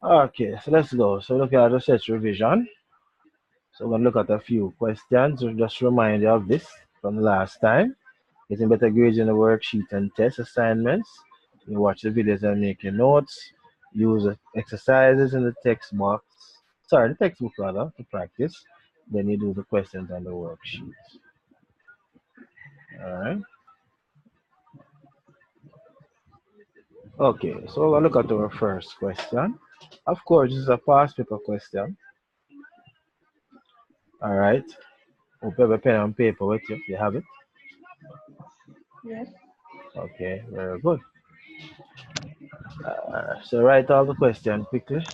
Okay, so let's go. So look at the set revision. So we're going to look at a few questions. So just remind you of this from the last time. Getting better grades in the worksheet and test assignments. You watch the videos and make your notes. Use exercises in the text box. Sorry, the textbook rather, to practice. Then you do the questions on the worksheet. Alright. Okay, so we're going to look at our first question. Of course, this is a past paper question. Alright. Hope you have a pen and paper with you. You have it? Yes. Okay, very good. So write all the question quickly.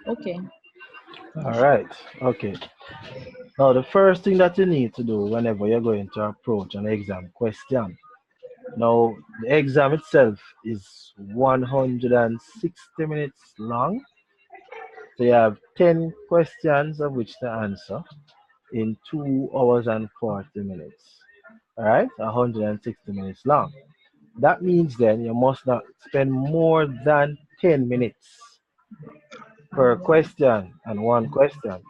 Okay. All right. Okay. Now, the first thing that you need to do whenever you're going to approach an exam question. Now, the exam itself is 160 minutes long. So you have 10 questions of which to answer in 2 hours and 40 minutes. All right, 160 minutes long. That means then you must not spend more than 10 minutes per question and one question.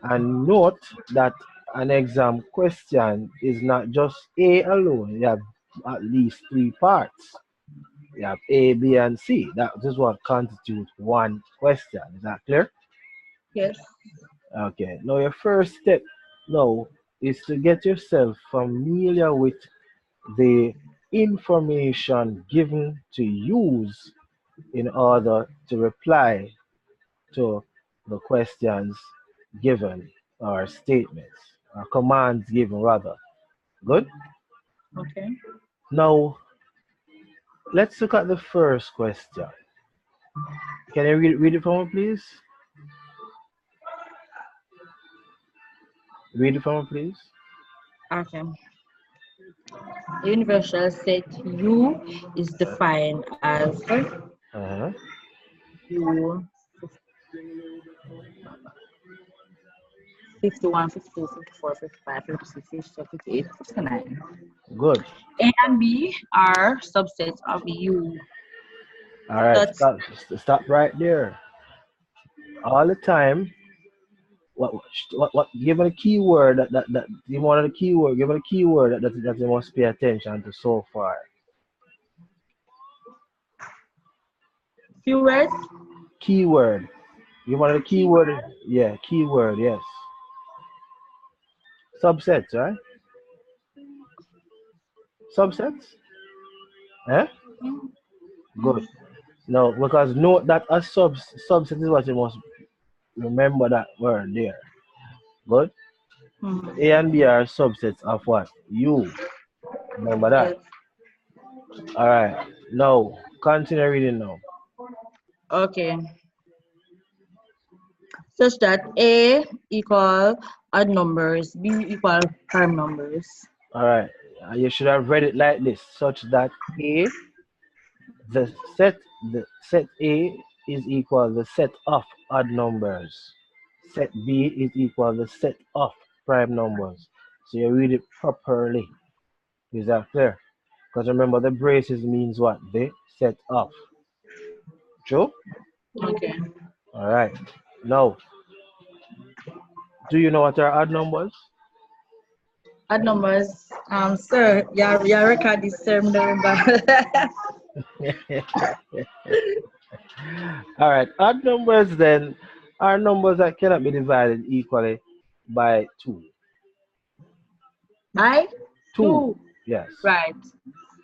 And note that an exam question is not just A alone, you have at least three parts. You have A, B, and C. That is what constitutes one question. Is that clear? Yes. Okay. Now your first step now is to get yourself familiar with the information given to use in order to reply to the questions given or statements or commands given rather. Good. Okay. Now let's look at the first question. Can you read it for me, please? Read it for me, please. Okay. The universal set U is defined as Uh-huh. U 51, 52, 54, 55, 56, 57, 58, 59. Good. A and B are subsets of U. All right. That's Stop right there. All the time. What? Given a keyword that you wanted a keyword. Given a keyword that you must pay attention to so far. few words. Keyword. You want the keyword? Yeah, keyword, yes. Subsets, right? Subsets? Eh? Good. No, because note that a subset is what you must remember that word there. Good. A and B are subsets of what? U. Remember that. Yes. All right. Now, continue reading now. Okay. Such that A equal odd numbers, B equal prime numbers. All right. You should have read it like this, such that A, the set, the set A is equal the set of odd numbers. Set B is equal the set of prime numbers. So you read it properly. Is that clear? Because remember, the braces means what? The set of. True? Okay. All right. Now, do you know what are odd numbers? Odd numbers. Sir, yeah, record this term, remember. All right. Odd numbers then are numbers that cannot be divided equally by two. By Two. two. Yes. Right.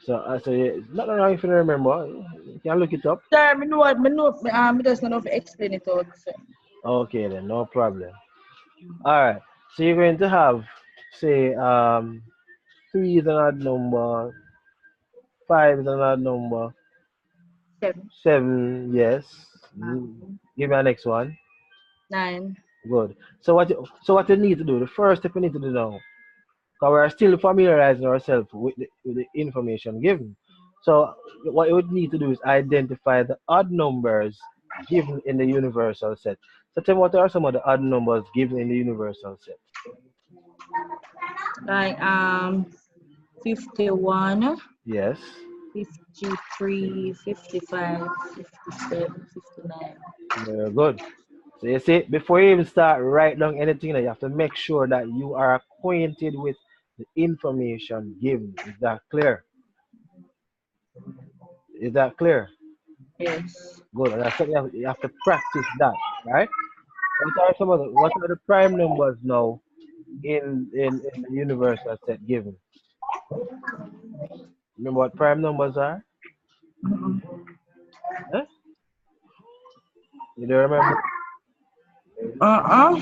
So it's not wrong if you don't remember. You can look it up. Sir, me just know how to explain it out, sir. Okay, then no problem. All right. So you're going to have, say, three is an odd number, five is an odd number, Seven, seven, yes. Give me a next one. 9. Good. So what you need to do, the first step you need to do now, because we're still familiarizing ourselves with the information given. So what you would need to do is identify the odd numbers given in the universal set. So tell me, what are some of the odd numbers given in the universal set? Like 51, Yes. 53, 55, 57, 59. Very good. So you see, before you even start write down anything, you have to make sure that you are acquainted with the information given. Is that clear? Is that clear? Yes. Good. And that's something you have to practice that, right? What are the prime numbers now in the universal set given? Remember what prime numbers are? Huh? You don't remember? Uh-uh.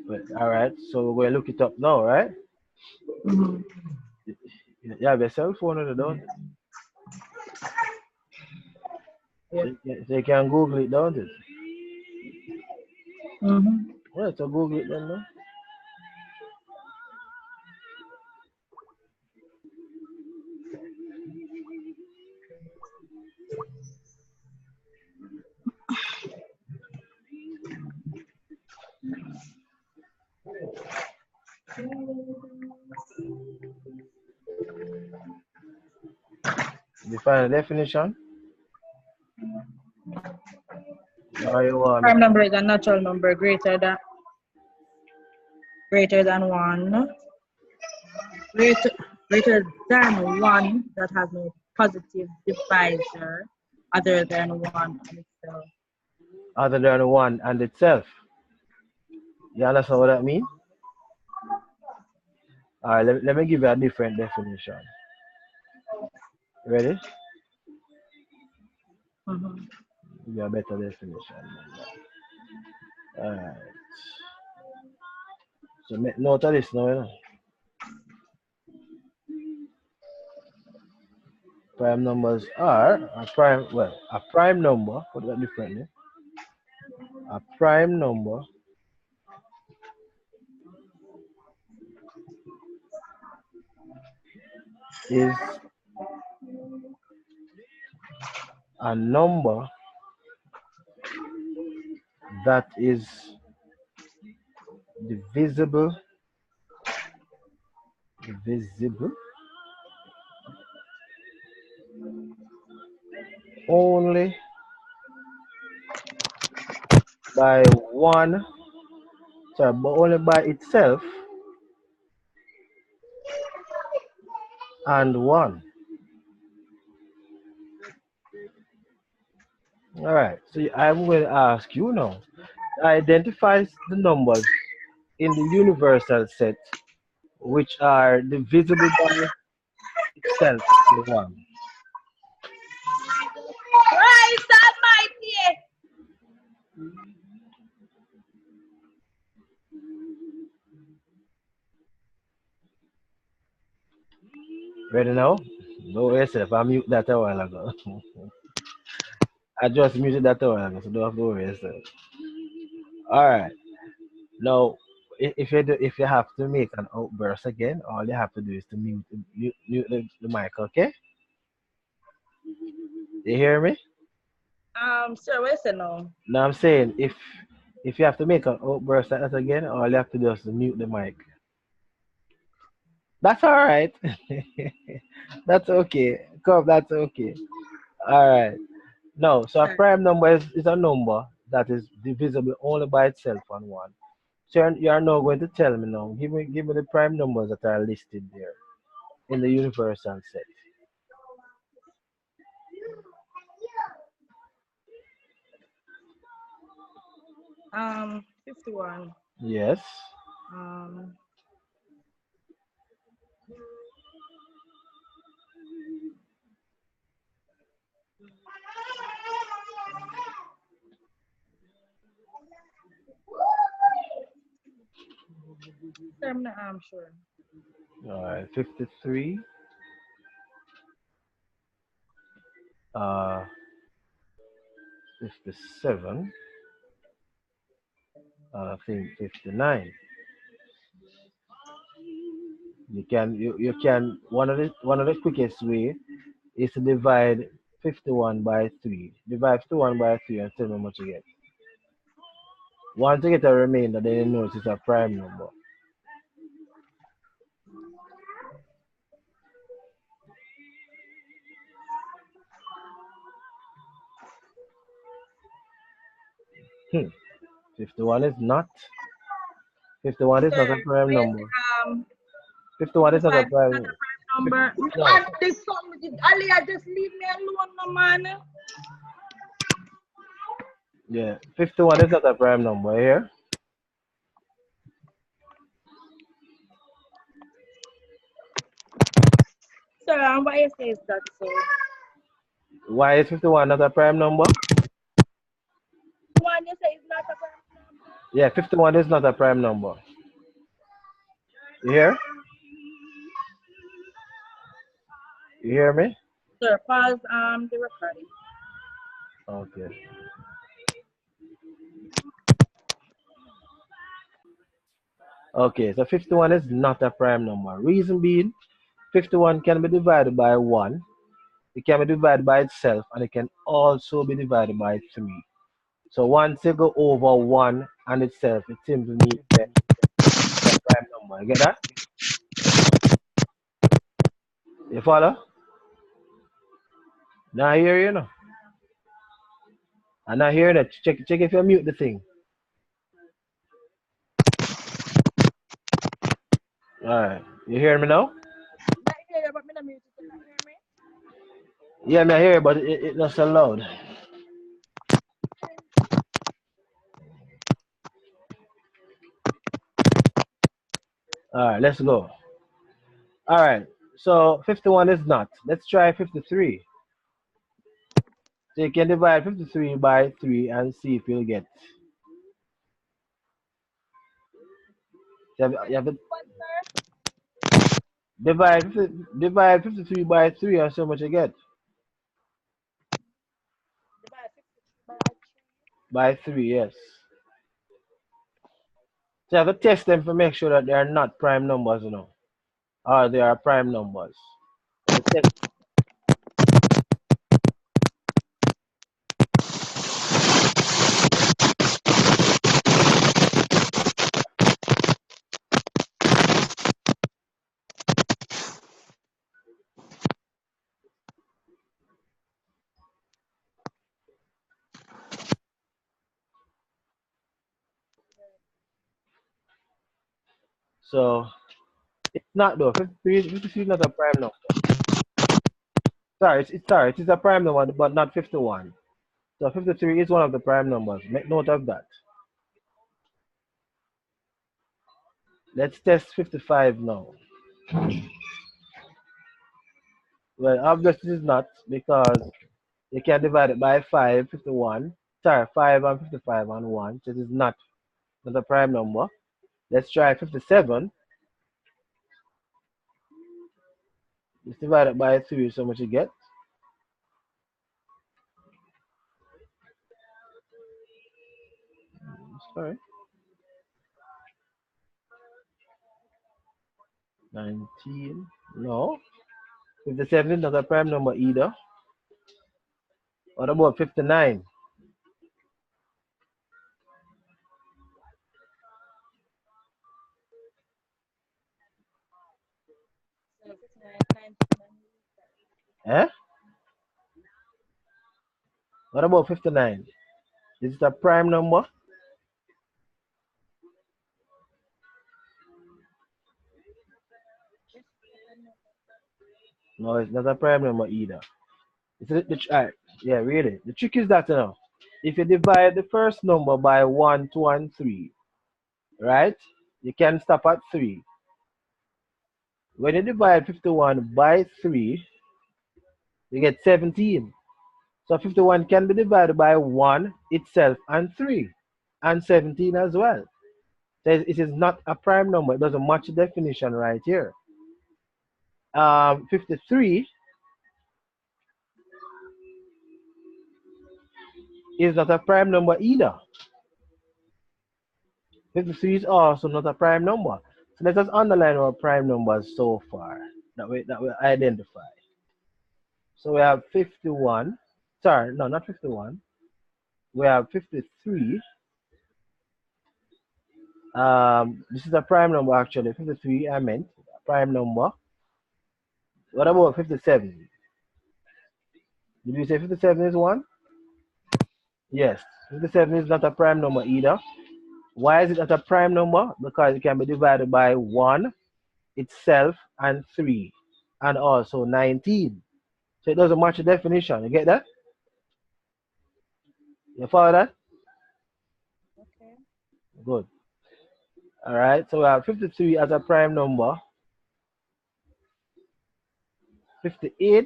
But, all right. So we're look it up now, right? Mm-hmm. You have your cell phone on the don't you? Yeah. So you can Google it, don't you? Mm-hmm. Well, so Google it then, no? You find a definition? Or you want me Prime to? number is a natural number greater than 1. Greater, greater than 1 that has no positive divisor other than 1 on itself. Other than one and itself. You understand what that means? All right, let me give you a different definition. Ready? Mm-hmm. Give you a better definition. All right. So make note of this now, you know. Prime numbers are a prime number, put that differently. A prime number is a number that is divisible only by one, sorry, but only by itself and one. All right, so I'm going to ask you now, Identifies the numbers in the universal set which are divisible by itself on 1. Christ Almighty! Ready now? Don't worry yourself. I mute that a while ago. I just muted that a while ago, so don't have to worry yourself. All right. Now, if you have to make an outburst again, all you have to do is to mute the mic. Okay? You hear me? Sir, where's it now? Now I'm saying if you have to make an outburst like that again, all you have to do is to mute the mic. That's all right. That's okay. Come, that's okay. All right. No, so a Sir. prime number is a number that is divisible only by itself on 1. So you are now going to tell me now. Give me the prime numbers that are listed there in the universal set. 51. Yes. Um, sir, I'm sure. All right. 53. Uh, 57. I think 59. You can one of the quickest way is to divide 51 by 3. Divide 51 by 3 and tell me how much you get. Once you get a remainder, then you know it's a prime number. Hmm. 51 is not. 51 is not Sir, a prime wait, number. 51 is not a 55 is not prime. a prime number. No. Man, this song, Aliyah, just leave me alone, no, man. Yeah. 51 is not a prime number here. Sir, and why you say is that so? Why is 51 not a prime number? One you say is not a prime number. Yeah, 51 is not a prime number. You hear? You hear me? Sir, pause the recording. Okay. Okay, so 51 is not a prime number. Reason being, 51 can be divided by 1, it can be divided by itself, and it can also be divided by 3. So once you go over 1 and itself, it simply means that it's a prime number. You get that? You follow? Now I hear you now. I'm not hearing it. Check if you mute the thing. Alright. You hear me now? I hear you, but me not music. You can hear me? Yeah, me I hear you, but it's not so loud. Alright, let's go. Alright. So 51 is not. Let's try 53. So you can divide 53 by 3 and see if you'll get. You have to What, sir? divide 53 by 3 and see how much you get. Divide 53 by 3. By 3, yes. So you have to test them to make sure that they are not prime numbers, or they are prime numbers. So, so it's not though. 53 is not a prime number. Sorry, it is a prime number, but not 51. So 53 is one of the prime numbers. Make note of that. Let's test 55 now. Well, obviously it's not because you can divide it by 5, 51. Sorry, 5 and 55 and 1. So it is not a prime number. Let's try 57. Let's divide it by 3, so much you get. Sorry. 19. No. 57 is not a prime number either. What about 59? So 59, 19, Eh? What about 59? Is it a prime number? yes, No, it's not a prime number either. Alright, yeah, really. The trick is that, if you divide the first number by 1, 2, and 3, right? You can stop at 3. When you divide 51 by 3, you get 17. So 51 can be divided by 1 itself and 3 and 17 as well. So it is not a prime number. It doesn't match the definition right here. 53 is not a prime number either. 53 is also not a prime number. So let us underline our prime numbers so far that we identify. So we have 51. Sorry, no, not 51. We have 53. This is a prime number actually. 53 I meant a prime number. What about 57? Did you say 57 is one? Yes. 57 is not a prime number either. Why is it not a prime number? Because it can be divided by 1 itself and 3 and also 19. So it doesn't match the definition. You get that? You follow that? okay. Good. All right. So we have 53 as a prime number. 58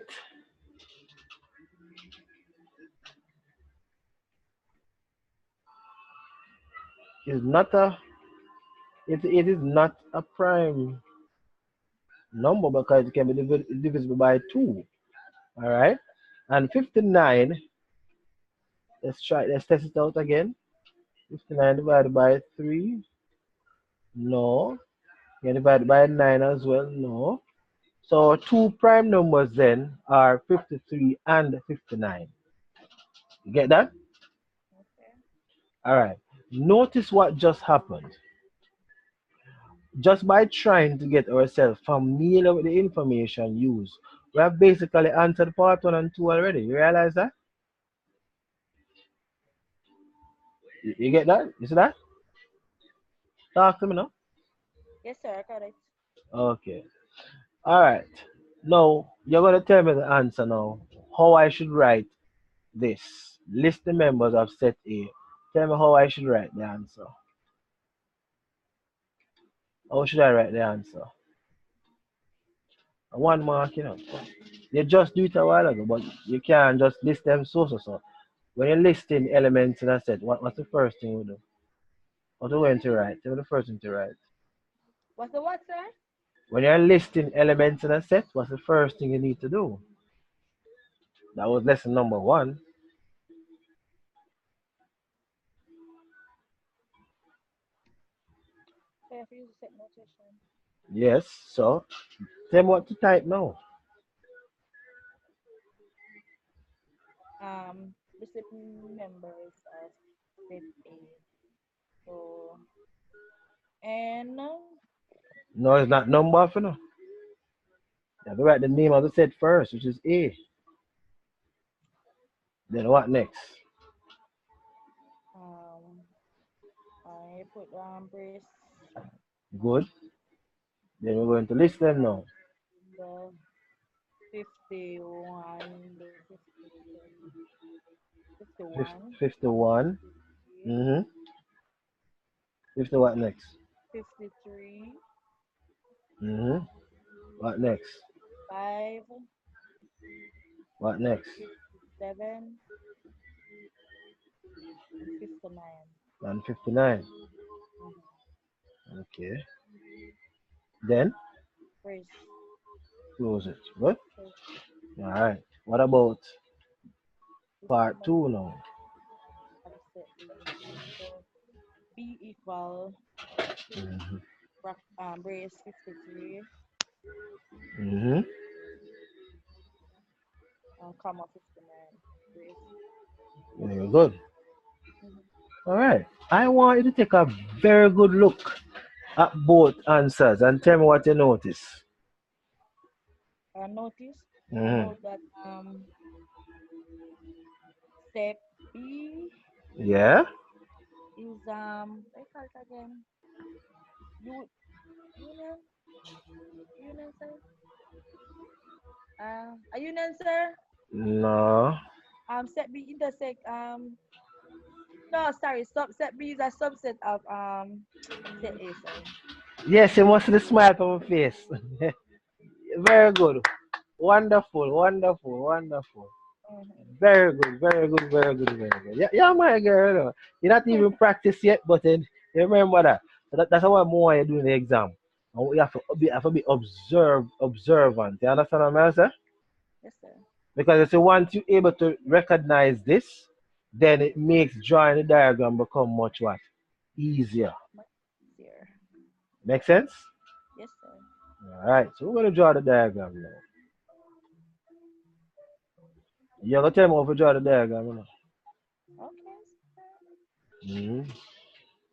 is not a it is not a prime number because it can be divisible by 2. All right. And 59, let's test it out again. 59 divided by 3, no. Yeah, divided by 9 as well, no. So two prime numbers then are 53 and 59. You get that? Okay. All right. Notice what just happened. Just by trying to get ourselves familiar with the information used, we have basically answered part 1 and 2 already. You realize that? You get that? You see that? Talk to me now. Yes, sir, I got it. Okay. All right. Now, you're going to tell me the answer now. How I should write this. List the members of set A. Tell me how I should write the answer. How should I write the answer? One mark, You just do it a while ago, but you can't just list them so. When you're listing elements in a set, what's the first thing you do? What are you going to write? Tell me the first thing to write. What's the what, sir? When you're listing elements in a set, what's the first thing you need to do? That was lesson number 1. So I have to use the set notation. Yes, so tell me what to type now. Receipt members of set A. So, and No, it's not number for no. You have to write the name of the set first, which is A. Then what next? um, I put brace Good. Then we're going to list them now. the 51, the 51, 51. 53, Mm-hmm. 50 what next? 53, Mm-hmm. What next? 5, What next? 57, and 59. And 59. Mm-hmm. Okay. Then Press, close it. Good. press All right. What about part 59 two now? of set A. So B equal Mm-hmm. brace 53, Mm-hmm. comma 59, brace. Very good. Mm-hmm. All right. I want you to take a very good look at both answers and tell me what you notice. I Mm-hmm. know that step B Yeah. is what you call it again? U, union, union sir. A union sir. No. Set B intersect no, sorry, set B is a subset of set A, sorry. Yes, you must see the smile on my face. Very good. Wonderful, wonderful, wonderful. Mm-hmm. Very good, very good, very good, very good. Yeah, yeah, my girl. You know. You're not even practiced yet, but then you remember that. So that's why more you're doing the exam. And we have to be observant. You understand what I'm saying? Yes, sir. Because if you want you able to recognize this, then it makes drawing the diagram become much what? Easier. Much easier. Make sense? Yes, sir. Alright, so we're gonna draw the diagram now. You're gonna tell me how to draw the diagram, you know? Okay, sir. Mm-hmm.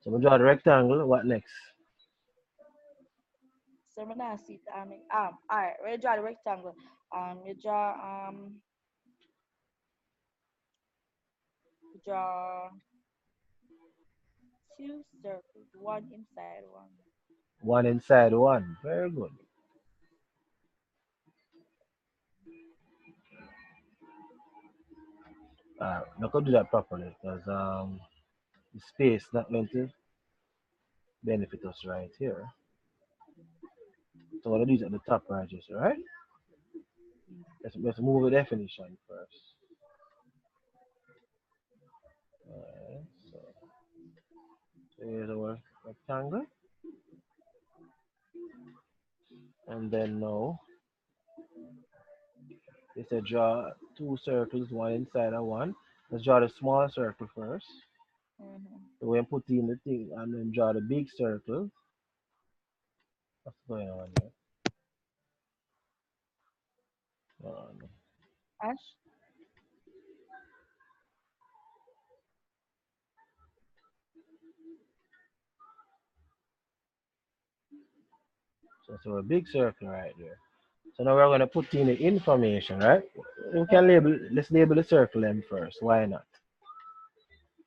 So we draw the rectangle, what next? So I'm gonna see it. All right. We draw the rectangle. You draw two circles, one inside one. One inside one. Very good. Not gonna do that properly because the space not going to benefit us right here. So what I do is at the top right just right? Let's move the definition first. Alright, so here's our rectangle. And then now they said draw two circles, one inside and one. Let's draw the small circle first. Mm-hmm. So we put in the thing and then draw the big circle. What's going on here? Um, Ash. so it's a big circle right there. So now we're gonna put in the information, right? We can Mm-hmm. let's label the circle M first. Why not?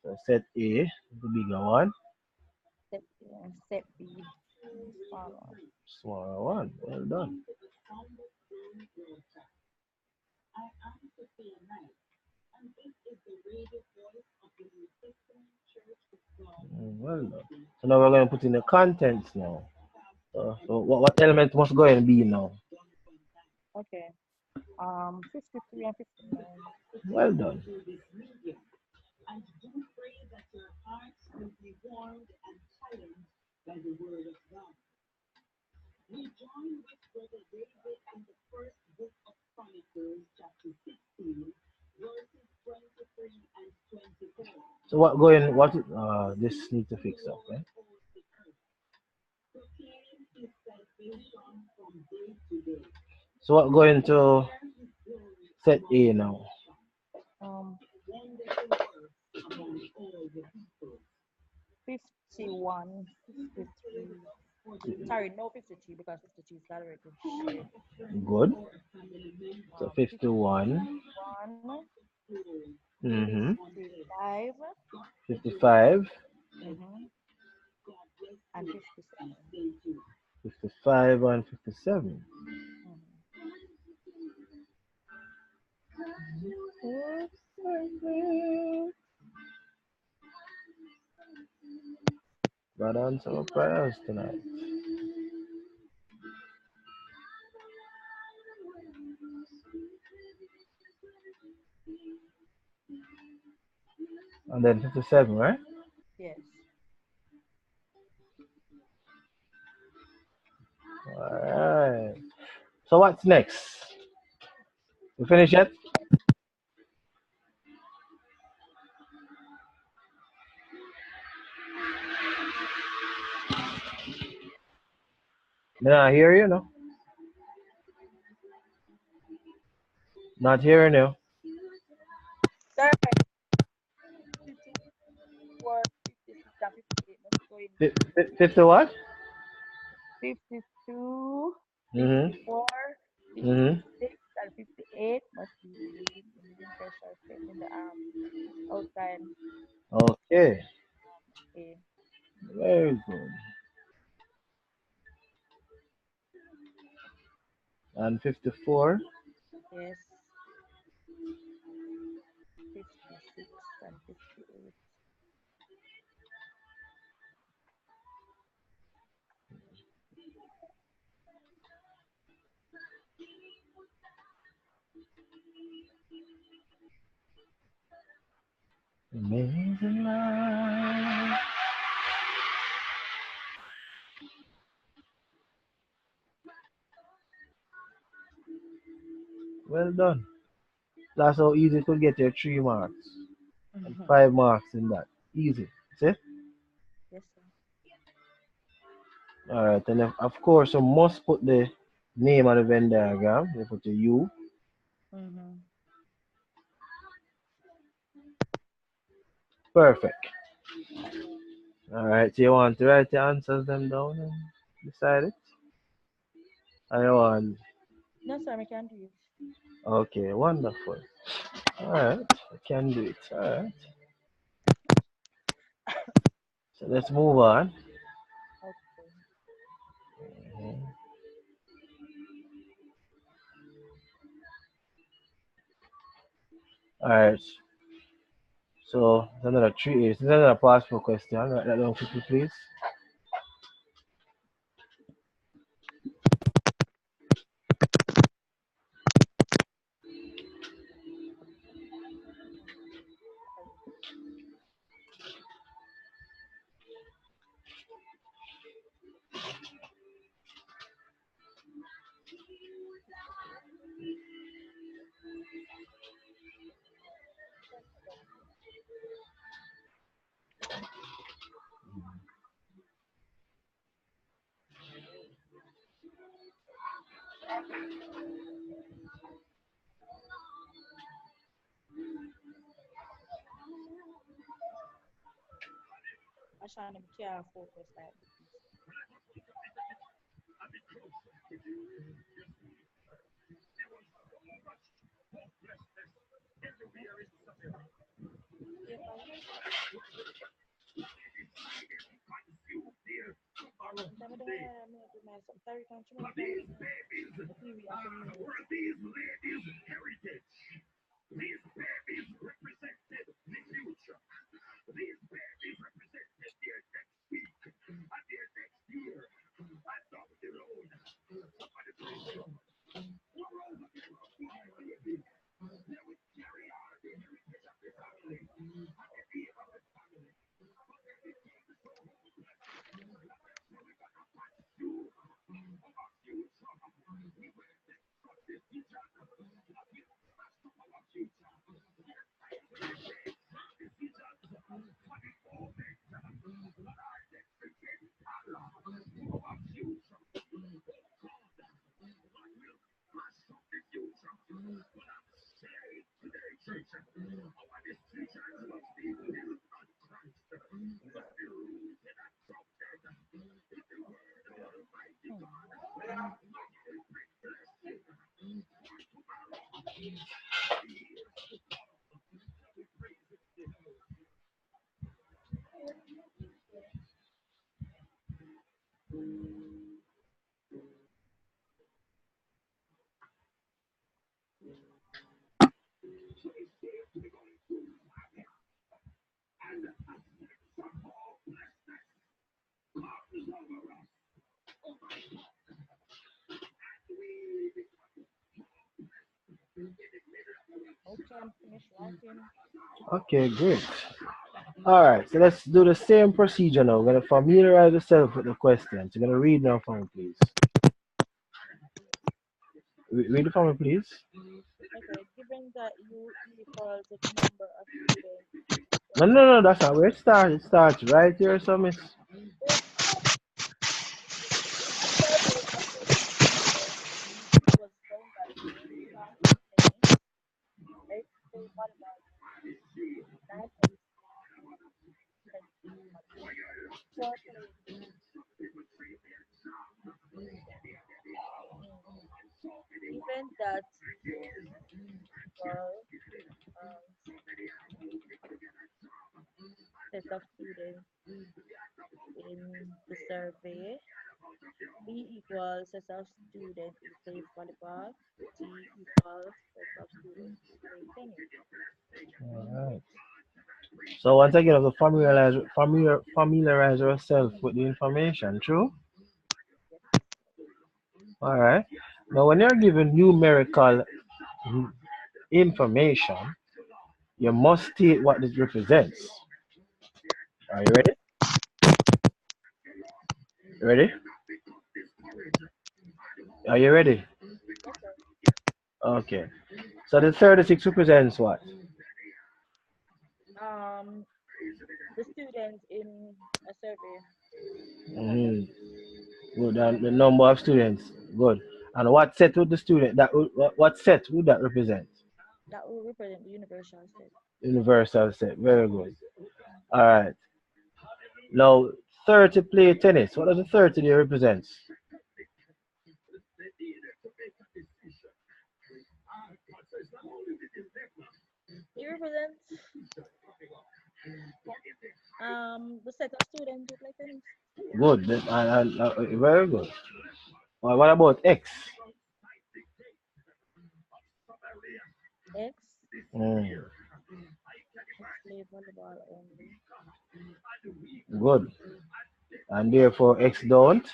So set A, the bigger one, Step B, small one. smaller one. Well done. Well done. So now we're gonna put in the contents now. So what element must go in B now? Okay. 53 and 59. Well done. So this need to fix up, eh? So what going to set A now? Um, 51, 53. Sorry, no 53 because 53 is already shared. Good. So 51. 51, Mm-hmm. 55, 55. mm-hmm, and 57. 55 and 57. Mm-hmm. God answer our prayers tonight. And then 57, right? Yes. Alright. So what's next? You finish yet? Then I hear you, no? Not hearing you. Sir, 54, 56, and 58 must go in. 50 what? 52, Mm-hmm. 54, Mm-hmm. 56, and 58 must be in the impression set in the outline Okay. A. Very good. And 54. Yes, 56 and 58. Amazing life. Well done. That's how easy to get your 3 marks and Mhm. 5 marks in that. Easy. See? Yes, sir. Alright, and of course you must put the name on the Venn diagram. You put the U. Mm-hmm. Perfect. Alright, so you want to write the answers them down and decide it? I want. No, sir, I can do it. Okay, wonderful. Alright, I can do it. Alright. So let's move on. Okay. Mhm. Alright, so it's another three. It's another passport question. Write that down quickly, please. I'm trying to be careful focus like this. Yeah, I'm doing my some 30 country, I'm trying to TV as a minute. Hmm. Okay, I'm finished writing. Okay, great. All right, so let's do the same procedure now. We're gonna familiarize yourself with the questions. You're gonna read now for me, please. Read it for me, please. Okay, given that U equals the number of students No, in no, no, that's not where it starts. It starts right here, so miss. the survey of students was done by U class tennis, X play volleyball, 9 X and 10 play volleyball. 4 play tennis. Mm. Given that U equals um, set of students in the survey, B equals set of students who play volleyball, T equals set of students who play tennis. All right. So once again, you have to familiarize yourself with the information. True. Yes. All right. Now, when you're given numerical information, you must state what it represents. Are you ready? Ready? Are you ready? Yes, sir. Okay. So the 36 represents what? Um, the students in a survey, the number of Hmm. students Good. And the number of students. Good. And what set would the student that what set would that represent? that will represent the universal set. Universal set. Very good. All right. Now 30 play tennis. What does the 30 there represents? It represents the set of students who play tennis. Good. Very good. What about X? X Mm, X play volleyball only. good. And therefore X don't.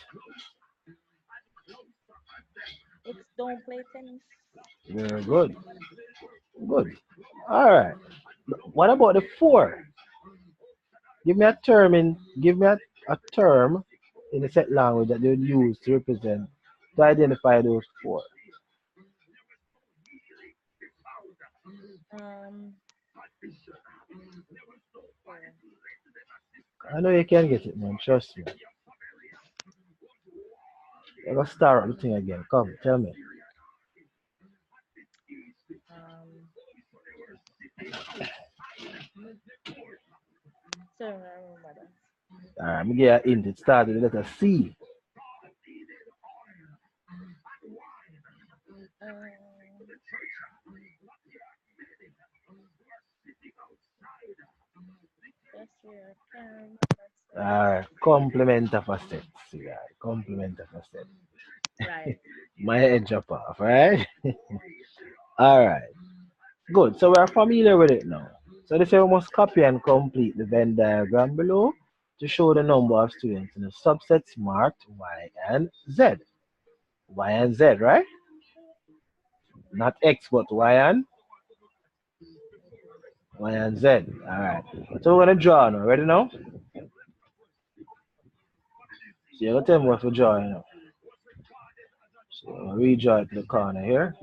X don't play tennis. Very good. Good. All right. What about the four? Give me a term in the set language that they would use to represent to identify those four. Um, four. I know you can get it, man. Trust me. Let us start the thing again. Come, tell me. Um, sorry, I remember that. All right, I'm gonna get a hint. It starts with the letter C. Um, that's where I can't remember set. All right, complement of a set. See, all right, complement of a set. Right. My head drop off, right? All right, good. So we're familiar with it now. So they say we must copy and complete the Venn diagram below to show the number of students in the subsets marked Y and Z. Y and Z, right? Mm-hmm. Not X, but Y and Z. All right. So we're gonna draw now. Ready now? So you're gonna tell me what to draw, you know. So we redraw it to the corner here.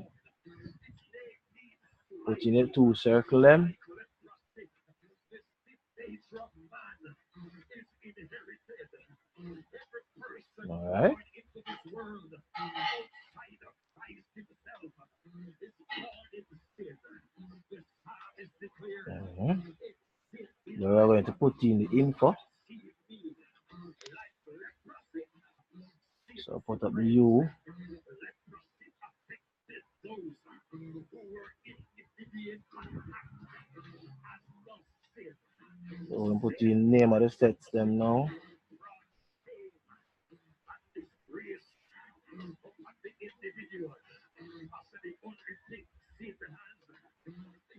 Put in it two circle them. All right. Mhm. Then we're going to put in the info. So put up the U. So we're gonna put in name of the sets them now.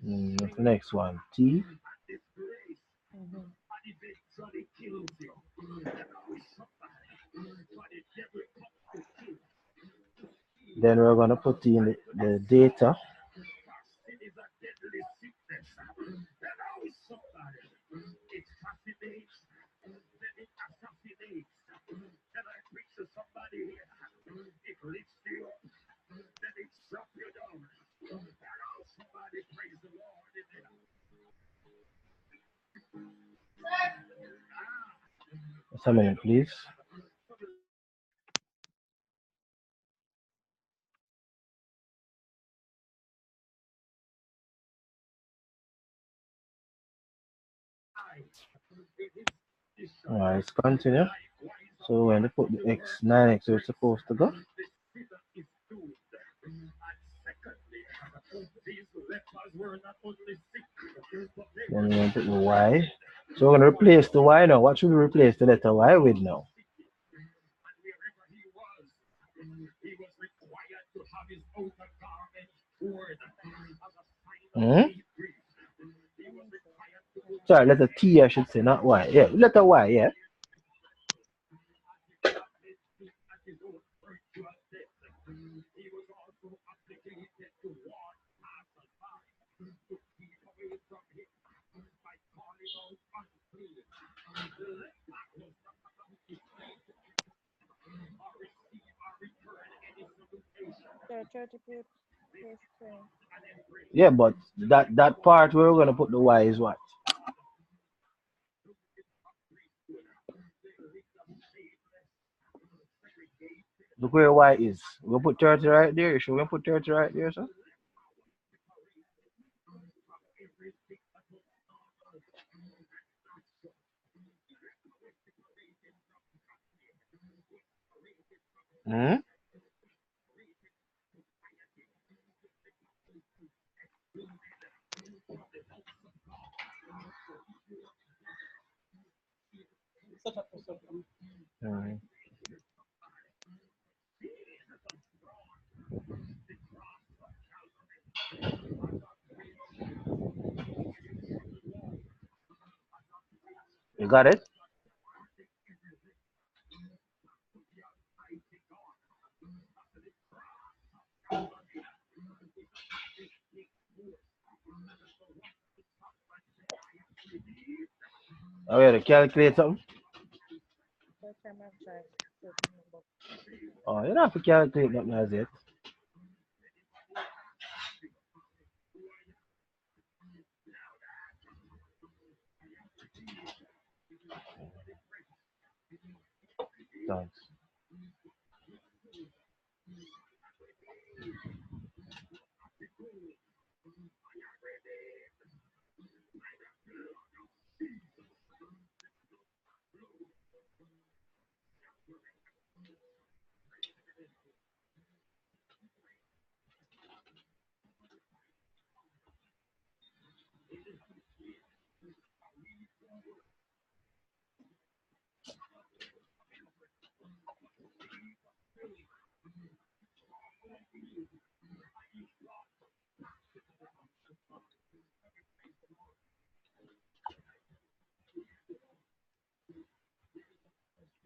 What's the next one? T. Mm-hmm. Then we're gonna put in the data. Just a minute, please. Alright, let's continue. So when they put the x, 9x where it's supposed to go. Then we're going to put the y. So we're going to replace the y now. What should we replace the letter y with now? Hmm? Let me see. Sorry, letter T I should say, not y. Yeah, letter y, yeah. So 30 plus 20. Yeah, but that part where we're going to put the y is what? Look where y is. We'll put 30 right there. You sure we'll put 30 right there, sir? Hmm? Alright. You got it? Oh, yeah, to calculate something? First time I've tried to remember. Oh, you don't have to calculate nothing as yet. Thanks.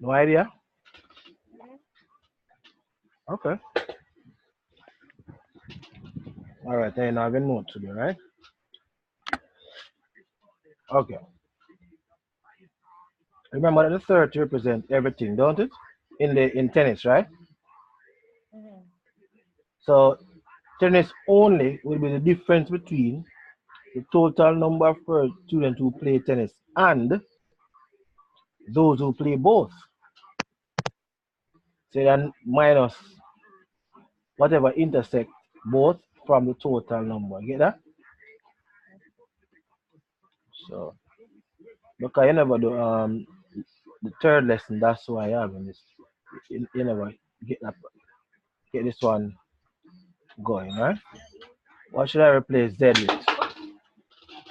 No idea? Hmm? Okay. All right, then I have a note to do, right? Okay. Remember that the 30 represents everything, don't it? In tennis, right? Mm-hmm. So tennis only will be the difference between the total number of students who play tennis and those who play both. So then minus whatever intersect both from the total number. Get that? So because you never do the third lesson, that's why I have in this. You never get that get this one going, right? What should I replace Z with?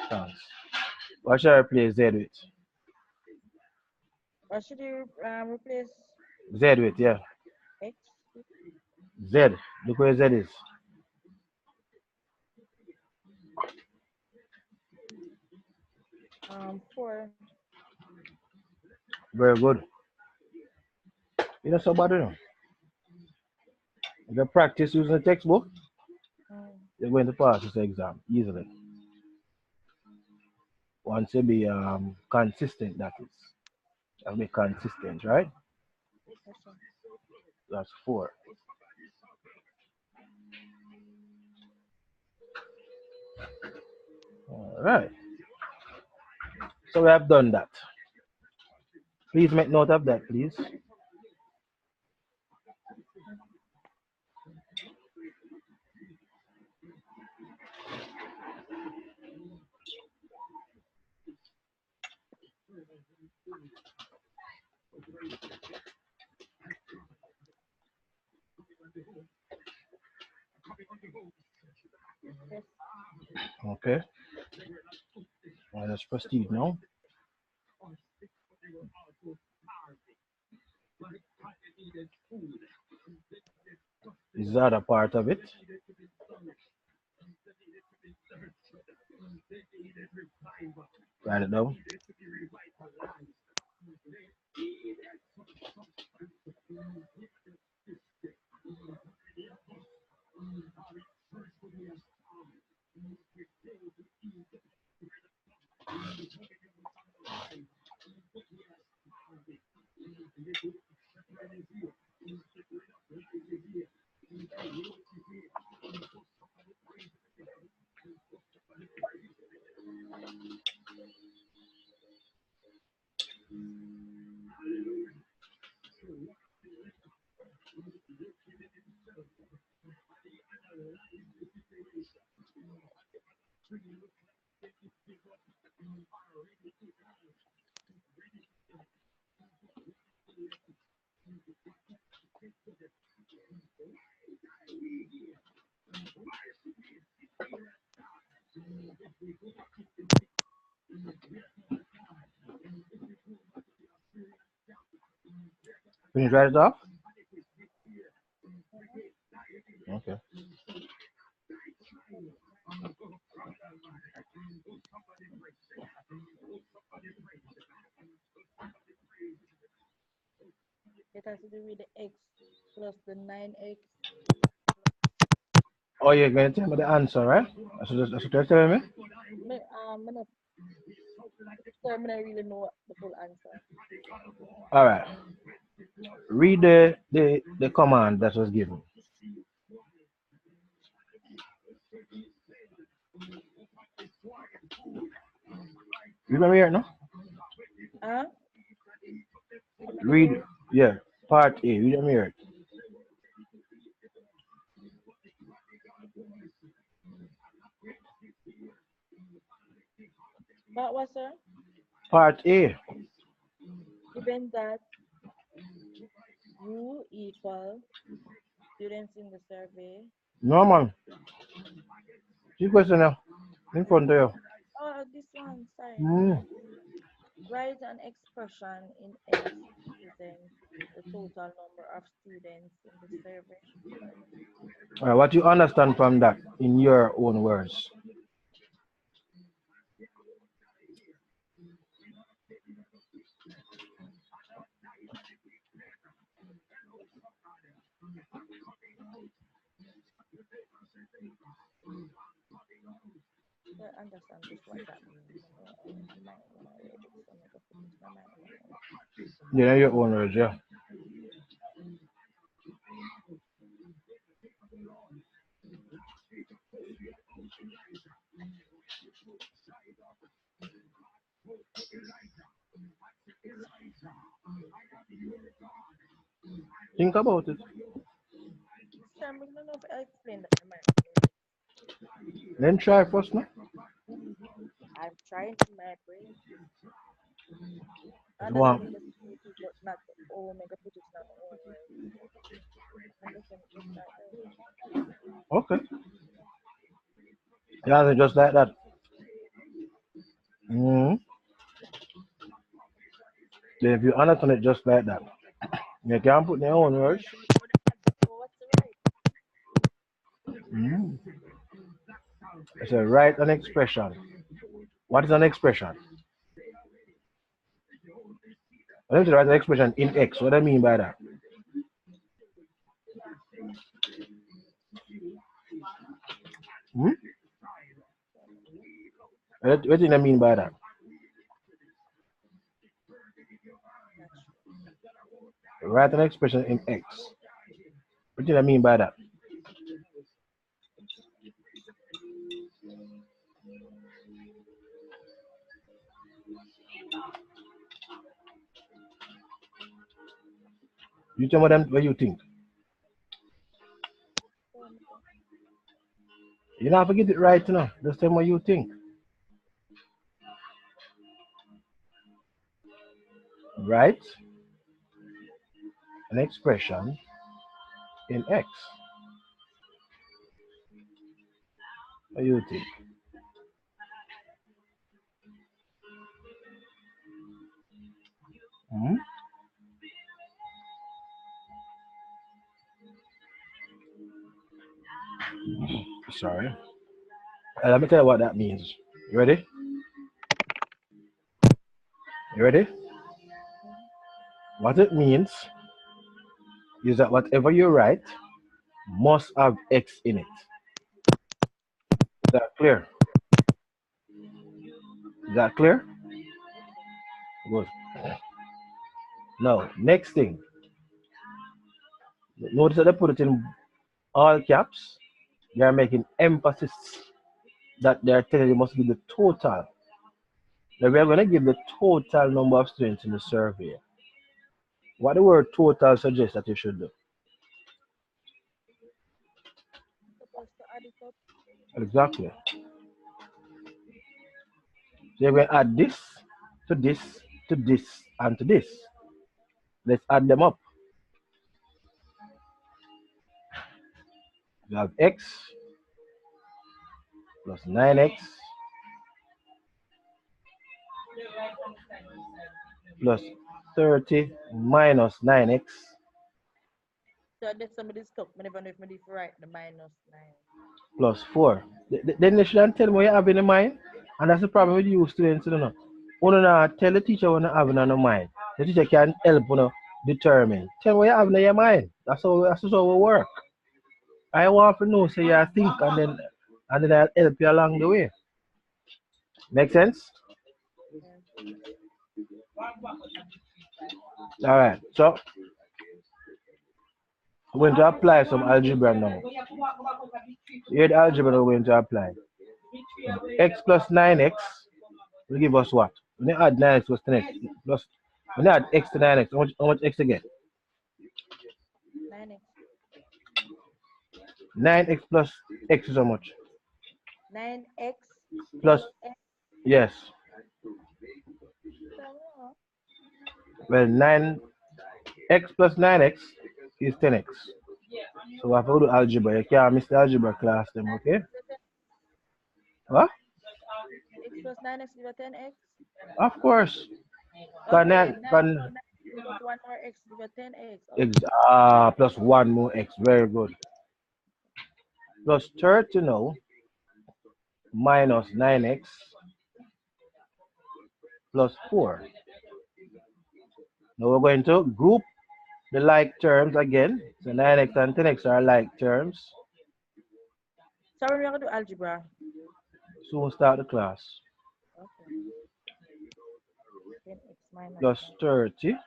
Thanks. What should I replace Z with? Or should you replace Z with, yeah. X? Z. Look where Z is. For Very good. You know somebody know. If you practice using the textbook, mm, you're going to pass this exam easily. Once you be consistent, that is. I'll be consistent, right? yes, sir. That's 4. All right. So we have done that. Please make note of that, please. Yes. Okay. Let's proceed now. Is that a part of it? Write it down. Can you write it off? Mhm. Okay. It has to do with the x plus the 9x. Oh, you're going to tell me the answer, right? That's what you're telling me? Me not, sorry, me not really know the full answer. All right. Read the command that was given. Remember here, no? Huh? Let me Read, hear it. yeah, part A. Read them here. But what, sir? Part A. Given that you equal students in the survey. No, man. See question now. In front of Oh, this one, you. sorry. Write an expression in X to present the total number of students in the survey. All right, what you understand from that in your own words? I understand just what that means. I might read it, so I'm gonna put it in my own words. Yeah, in your own words, yeah. Think about it. So I'm gonna know if I explain that in my own words. Then try first, no? I'm trying in my brain. I Just one. understand the CDP, but not the oh, I'm gonna put it in my own words. I understand it just like that. Okay. You answer just like that. Mm-hmm. Then if you understand it just like that, you can put in your own words. So what's the right? Mm. It's a write an expression. What is an expression? I need to write an expression in X. What do I mean by that? Hmm? What do I mean by that? Not sure. Write an expression in X. What do I mean by that? You tell me them what you think. Same thing. You don't have to get it right, you know. Just tell me what you think. Write an expression in X. What do you think? Hmm? Sorry. Let me tell you what that means. You ready? You ready? Mhm. What it means is that whatever you write must have X in it. Is that clear? Is that clear? Okay. Good. Now, next thing. Notice that they put it in all caps. They are making emphasis that they are telling you must give the total. Now we are going to give the total number of students in the survey. What the word total suggests that you should do. Supposed to add it up. Exactly. So you're going to add this to this to this and to this. Let's add them up. You have x plus 9x plus 30 minus 9x So there's somebody stuck. I never know if I need to write the -9. plus 4. Then they shouldn't tell me what you have in mind. And that's the problem with you students, you know. When you tell the teacher what you have in your mind, the teacher can help you determine. Tell me what you have in your mind. That's how we work. I want to know so you think and then I'll help you along the way. Make sense? Yeah. Alright, so we're going to apply some algebra now. Here the algebra we're going to apply. X plus 9x will give us what? When you add 9x plus 10x plus when you add x to 9x, how much x again? 9x. 9x plus x is how much? 9x Plus plus x. yes. So, Well 9x plus 9x is 10x. So we have to do algebra. You can't miss the algebra class them, 9x okay? is a 10. What? X plus 9x is a 10x. Of course. Can, Okay, 9 can plus 9 plus 1 more x is a 10x. Ex Okay. plus one more x. Very good. Plus 30 now minus 9x plus 4. Now we're going to group the like terms again. So 9x and 10x are like terms. So we're going to do algebra. Soon start the class. Okay. 10x minus Plus 9. 30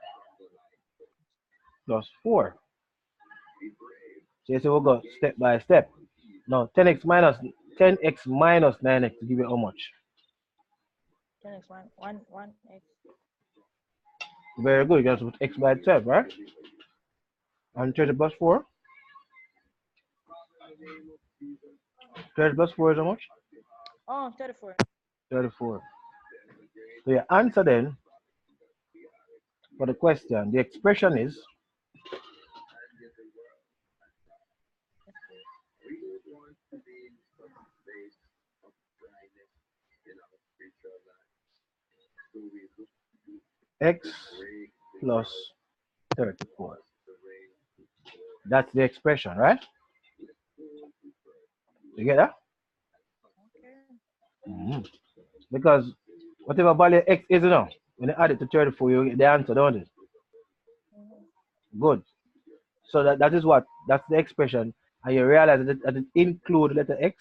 plus 4. So you see we'll go step by step. Now 10x minus 9x to give you how much? 10x 1x. Very good. You got to put x by itself, right? And 30 plus 4. 30 plus 4 is how much? Oh, 34. 34. So your answer then for the question, the expression is Yes, please. x plus 34. That's the expression, right? You get that? Okay. Mhm. Because whatever value x is, when you add it to 34, you get the answer, don't it? Mhm. Good. So that is what? That's the expression. And you realize that it includes letter x.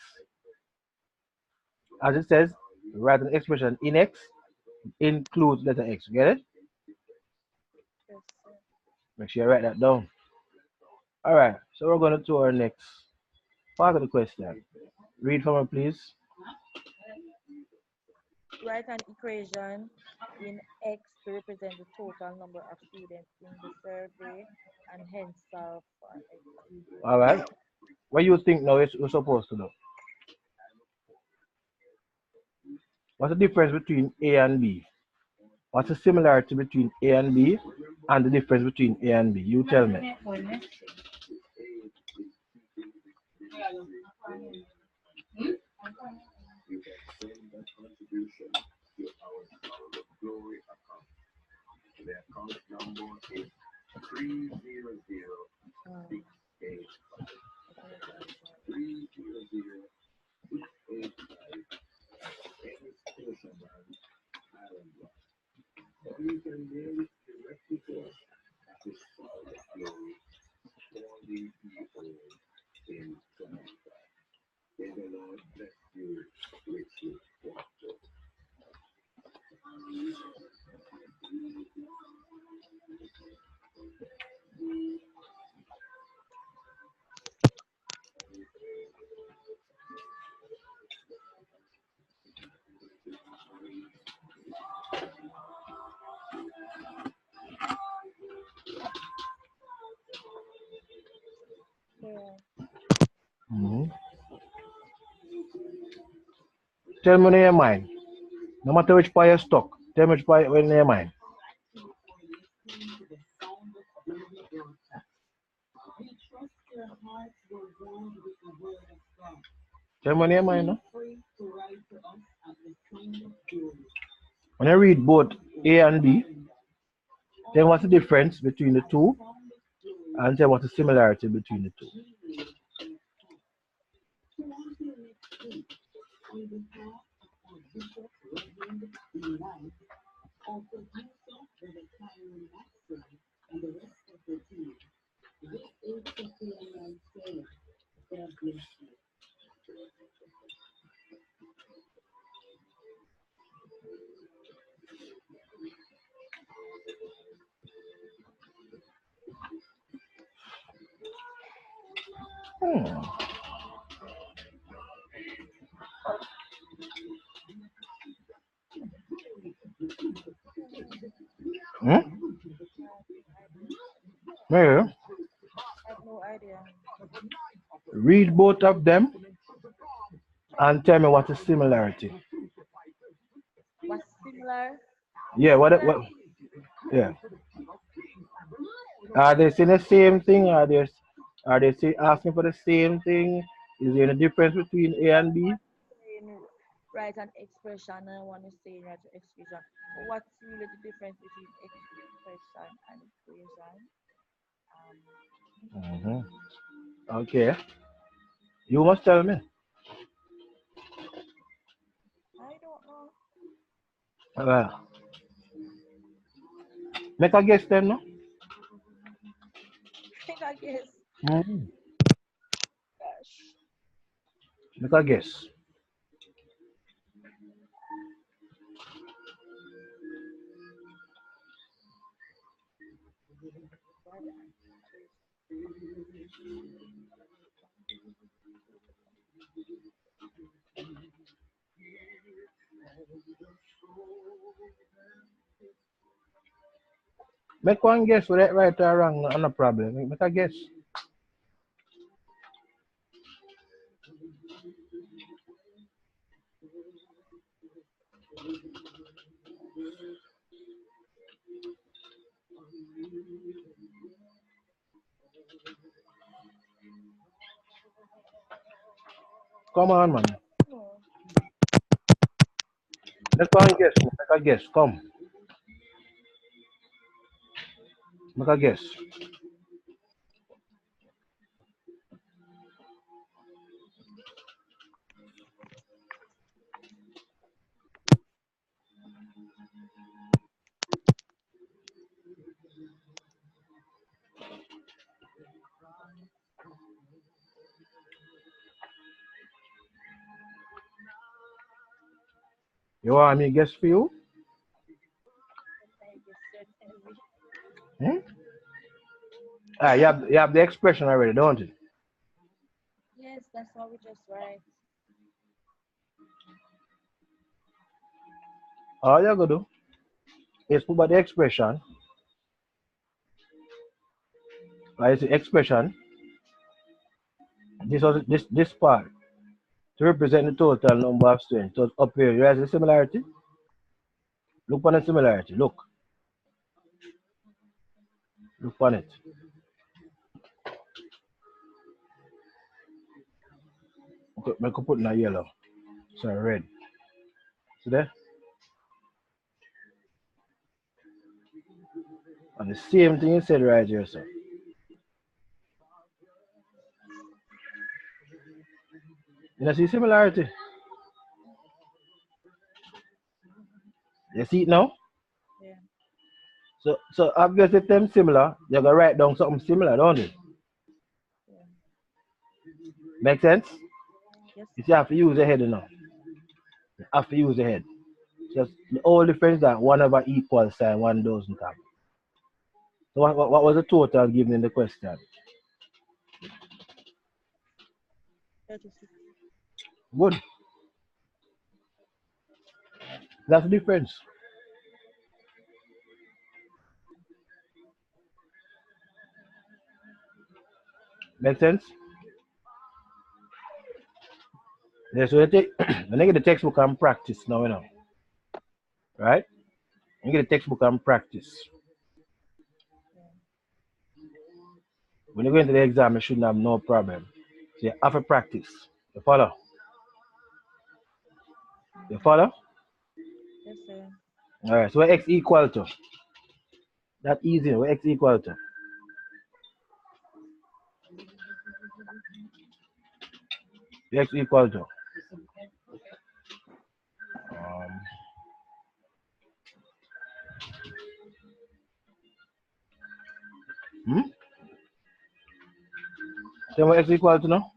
As it says, write an expression in x includes letter x. Get it? Yes, sir. Make sure you write that down. All right. So we're going to our next part of the question. Read for me, please. Write an equation in x to represent the total number of students in the survey. and hence solve for exam. All right. What you think now we're supposed to do? What's the difference between A and B? What's the similarity between A and B and the difference between A and B? You tell me. Um, okay, yeah. Mhm. Tell me in your mind. No matter which part you're stuck, tell me which part in your mind. Tell me in your mind. No? When I read both A and B, tell me what's the difference between the two and tell me what's the similarity between the two. Hmm. Hmm? I have no idea. Maybe. I have no idea. Read both of them and tell me what's the similarity. What's similar? Yeah, what Similarity. yeah. Are they saying the same thing? Are they asking for the same thing? Is there any difference between A and B? Saying write an expression and one is saying write an expression. But what's really the difference between expression and equation? Um, Hmm. Okay. You must tell me. I don't know. Well, make a guess then, no? I guess. Hmm. Gosh. Make a guess. Why the answer? Make one guess whether it right or wrong, no problem. Make a guess. Come on, man. No. Make one guess. Make a guess. Come. Make a guess. You want me guess for you? I guess you're telling me. Hmm? You have the expression already, don't you? Yes, that's what we just write. All you gotta do is put by the expression Like the expression, this part to represent the total number of strings. So up here, you have the similarity. Look on the similarity. Look on it. Okay, I could put in a yellow. Sorry, red. See there? And the same thing you said right here, sir. You see similarity? You see it now? Yeah. So obviously them similar, you're gonna write down something similar, don't you? Yeah. Make sense? Yes, You sir. see, you have to use the head now. You have to use the head. Just the only difference is that one have an equal sign, one doesn't have. So what was the total given in the question? 36. Good. That's the difference. Make sense? Yeah, so you take when you get the textbook and practice now, right? You get the textbook and practice. Yeah. When you go into the exam, you shouldn't have no problem. So you have to practice. You follow? You Mm-hmm. follow? Yes, sir. Alright, so what x equal to? That easy, what x equal to? X equal to um, hmm? Say what x equal to now?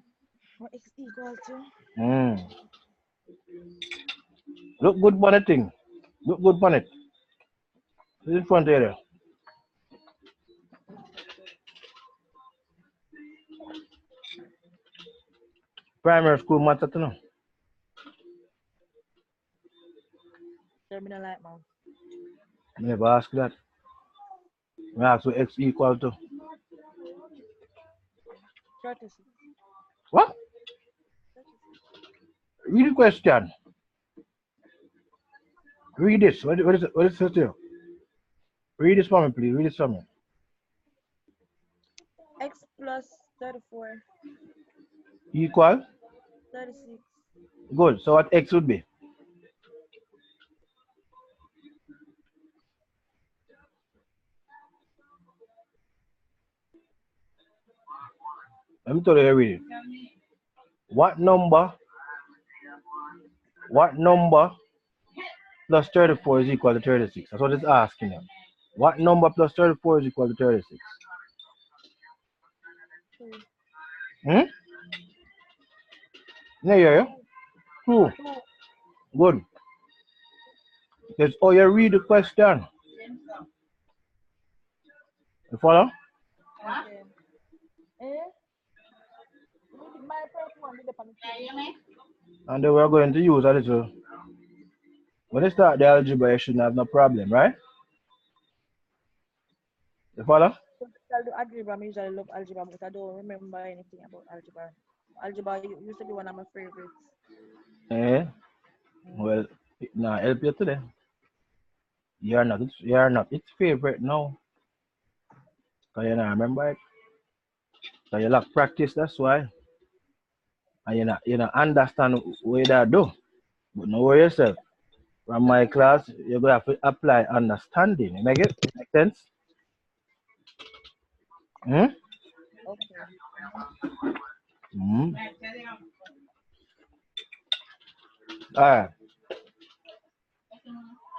What x equal to? Hmm. Look good on the thing. Look good on it. It's in front area. Primary school matter to know. Terminal light mount. I never ask that. I ask what x equal to. 36. What? 36. Read the question. Read this. What is it here? Read this for me, please. Read this for me. X plus 34. Equal? 36. Good. So what x would be? Let me tell you, read it. What number? What number plus 34 is equal to 36? That's what it's asking you. What number plus 34 is equal to 36? 2. Hmm? Yeah, yeah, yeah. 2. 2. Good. That's how you read the question. You follow? Okay. Eh? My first one did the panic table. And then we're going to use a little. When you start the algebra, you shouldn't have no problem, right? You follow? I'll do algebra. I usually love algebra, but I don't remember anything about algebra. Algebra used to be one of my favorites. Eh? Mm. Well, it not help you today. You're not. You're not its favorite now. Cause you not remember it. Cause you lack practice. That's why. And you not understand what you do. But know yourself. From my class, you're gonna have to apply understanding. You make it? Make sense? Hmm? Okay. Hmm. Alright.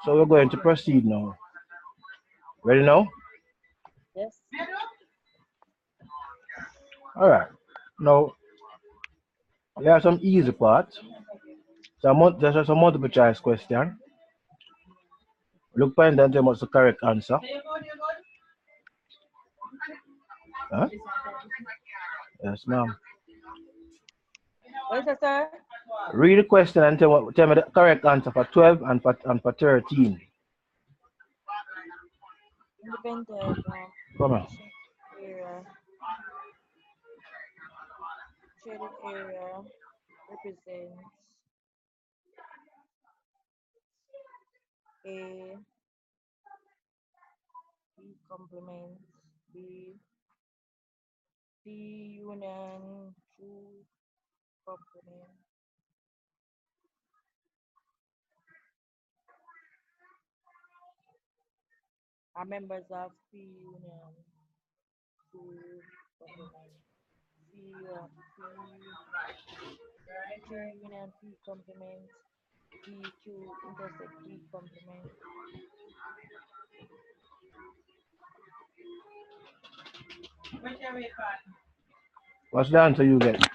So we're going to proceed now. Ready now? Yes. Alright. Now there are some easy parts. There's some multiple choice question. Look for and then tell me what's the correct answer. Huh? Yes, ma'am. What is it, sir? Read the question and tell me the correct answer for 12 and for 13. Independent. Come on. Era. shaded area represents A, B complement, B, D union Q complement, are members of P union Q complement. Q union P complement, D Q intersect P complement. What's the answer you get?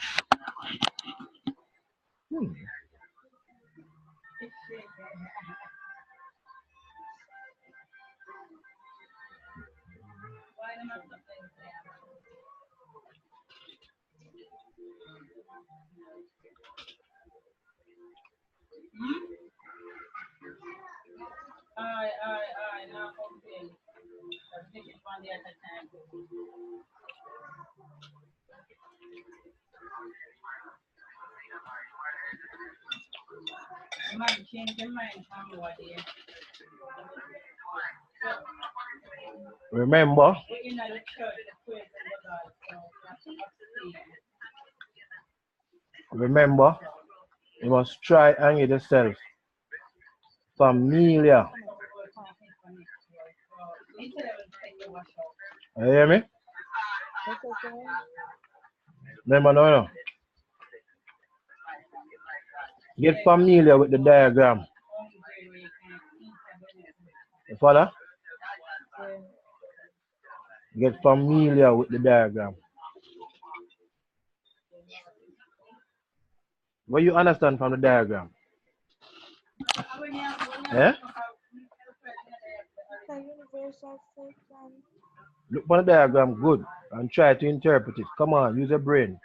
Remember, you must try and get yourself familiar. You hear me? What's that saying? Remember, no. Get familiar with the diagram. You follow? Yeah. Get familiar with the diagram. What you understand from the diagram? Eh? It's a universal section. Look for the diagram good and try to interpret it. Come on, use your brain.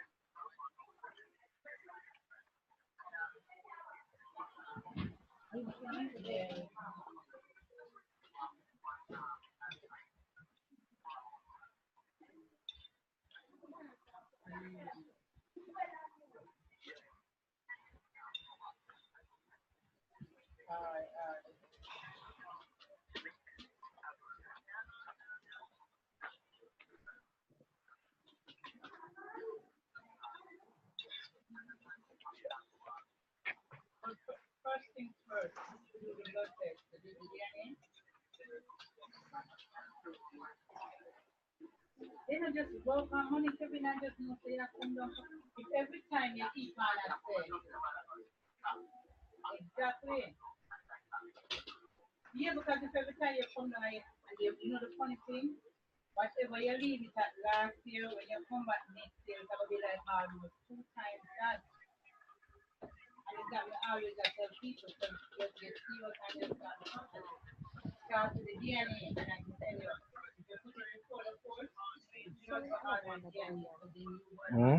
Hmm?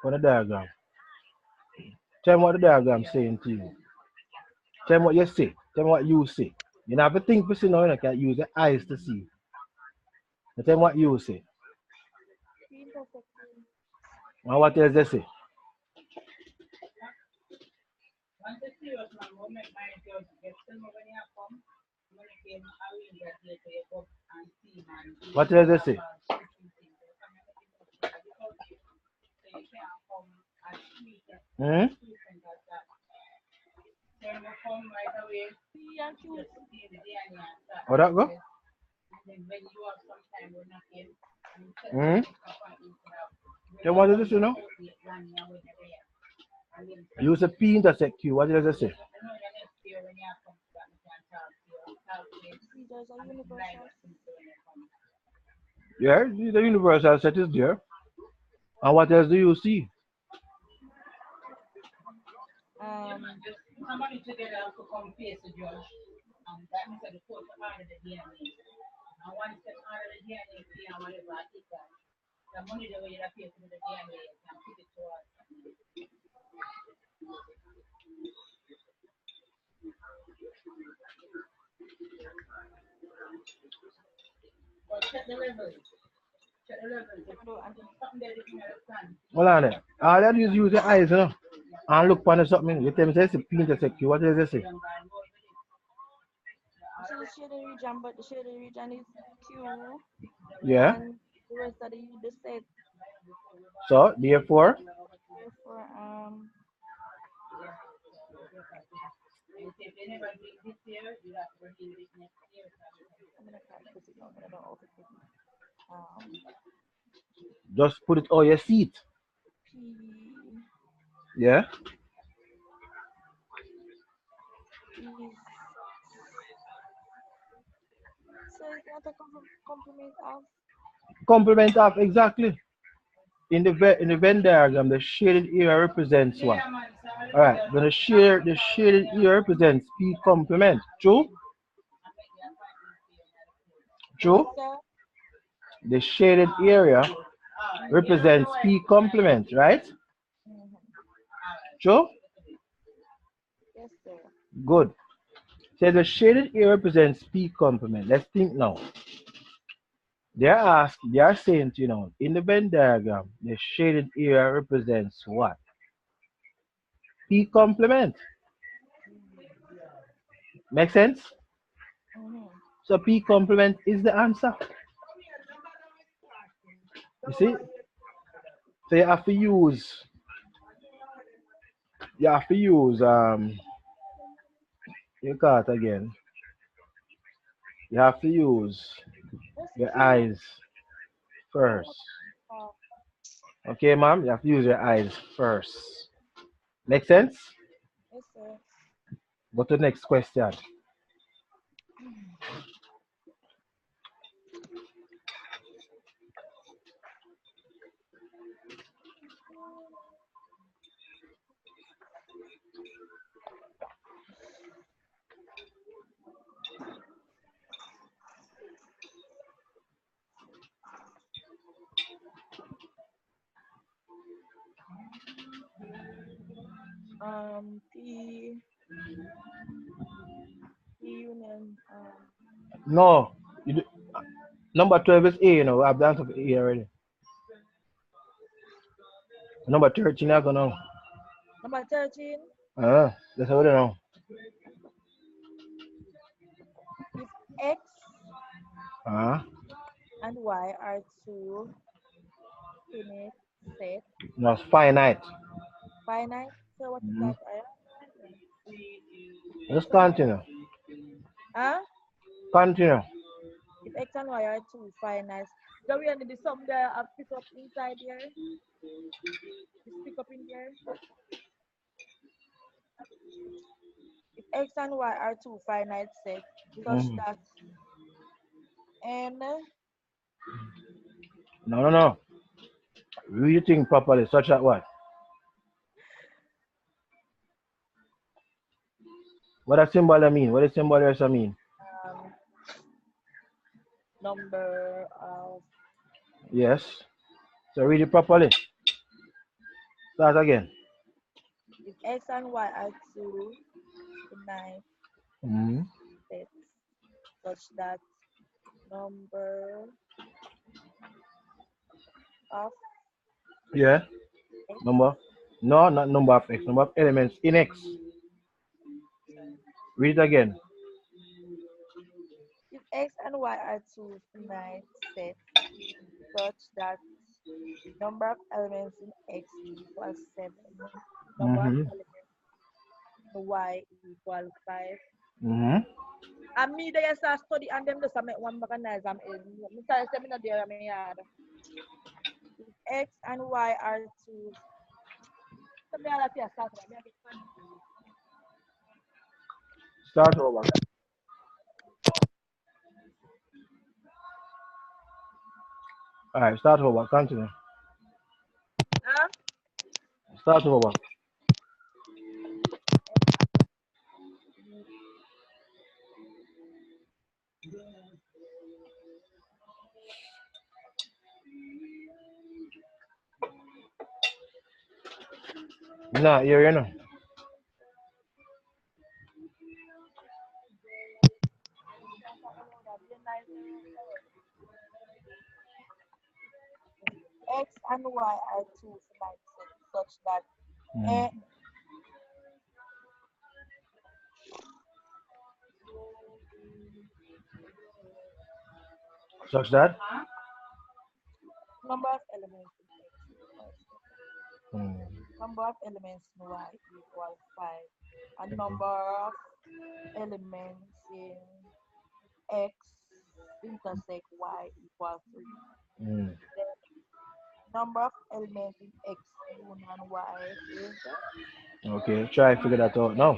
For the diagram. Tell me what the diagram saying to you. Tell me what you see. Tell me what you see. You don't have to think for see now, you can use your eyes to see. Now tell me what you see. P intersect Q. And what else they say? What else they say? Hmm? P and Q. How that go? Hmm? Then what does it say now? Use a P intersect Q. What does it say? See, there's a universal Yeah, the universal set is there. And what else do you see? um Hold on there. All that is use your eyes, you know, and look for something. You tell me, say, it's a P intersect Q. What does it say? This is the shaded region, but the shaded region is Q, Yeah. and the rest of the set. So, therefore, Therefore, I'm gonna try to put it down, but I don't know how to put it. just put it on your seat. P Yeah. is so it's not a complement of. Complement of exactly. In the Venn diagram, the shaded area represents what? All right. Then the shaded area represents P complement. True. What, True. sir? The shaded area Mm-hmm. represents P complement, right? Mm-hmm. True. Yes, sir. Good. So the shaded area represents P complement. Let's think now. They are saying, you know, in the Venn diagram, the shaded area represents what? P complement. Make sense? Mm-hmm. So P complement is the answer. You see? So you have to use you call it again. You have to use Yes, your sir. eyes first. Uh, Okay, ma'am? You have to use your eyes first. Make sense? yes, sir. Go to the next question. P P union. No. You do, number 12 is A, you know. I've done for A already. Number 13, I don't know. Number 13. That's how I don't know. If X Uh, and Y are two finite set, no, it's finite. finite. So what is Mhm. that? Just So continue. huh? Continue. If X and Y are two finite, so we need some there I pick up inside here. Just pick up in here. If X and Y are two finite sets, such Mhm. that n No, no, no. Read your thing properly, such that what? What a symbol I mean? What does symbol also mean? um, number of Yes. So read it properly. Start again. if X and Y are two finite Hmm. sets, such that number of Yeah. X. Number. No, not number of x. Number of elements in x. Read it again. If X and Y are two finite sets, such that number of elements in X equals 7, number of Mm-hmm. elements in Y equals 5. Mm-hmm. And me they start study and them just make one mechanize me tell them not there me yard. If X and Y are two, so me all have start me a bit confused. Start over. All right. Start over. Continue. Huh? Start over. Nah, here you know. X and Y are two finite sets such that Mm. a Such that. number of elements in X equals Mm. number of elements in Y equals 5 and Okay. number of elements in X intersect Y equals 3. Mm. The number of elements in X union Y is Okay. Try figure that out now.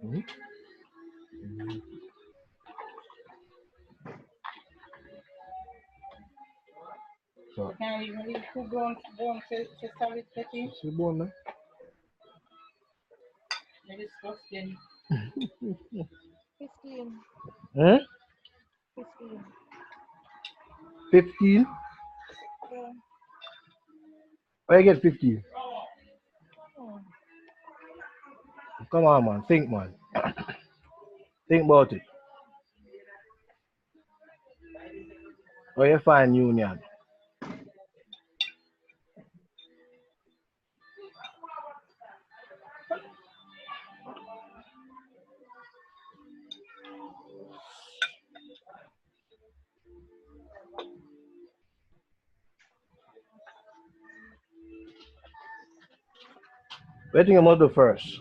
Mhm. So. Si bon na. 15. Hmm? 15. 15? Yeah. Where you get 15? Hmm. Come on, man. Think, man. Think about it. Where you find union? Where do you think you must do first?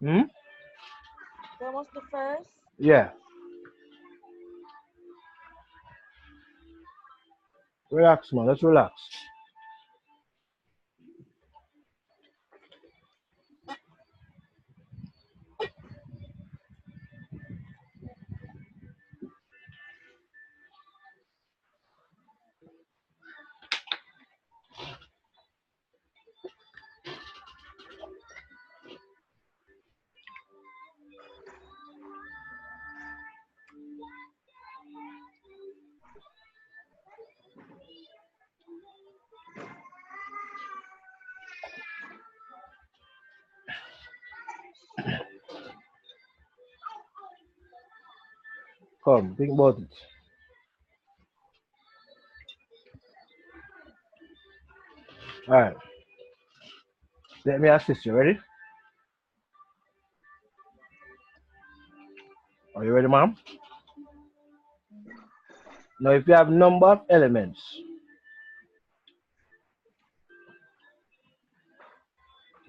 Hmm? When was the first? Yeah. Relax, man. Let's relax. Come, think about it. All right. Let me assist you. Ready? Are you ready, ma'am? Mhm. Now, if you have number of elements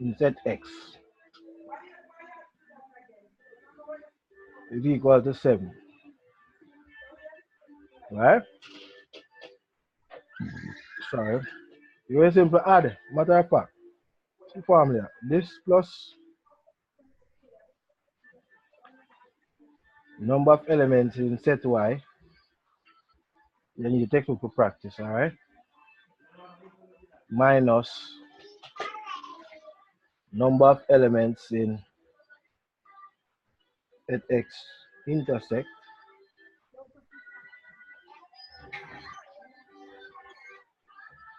in set X is equal to 7, right? Sorry. You will simply add, matter of fact, formula. This plus number of elements in set Y. You need to take for practice, all right? Minus number of elements in set X intersect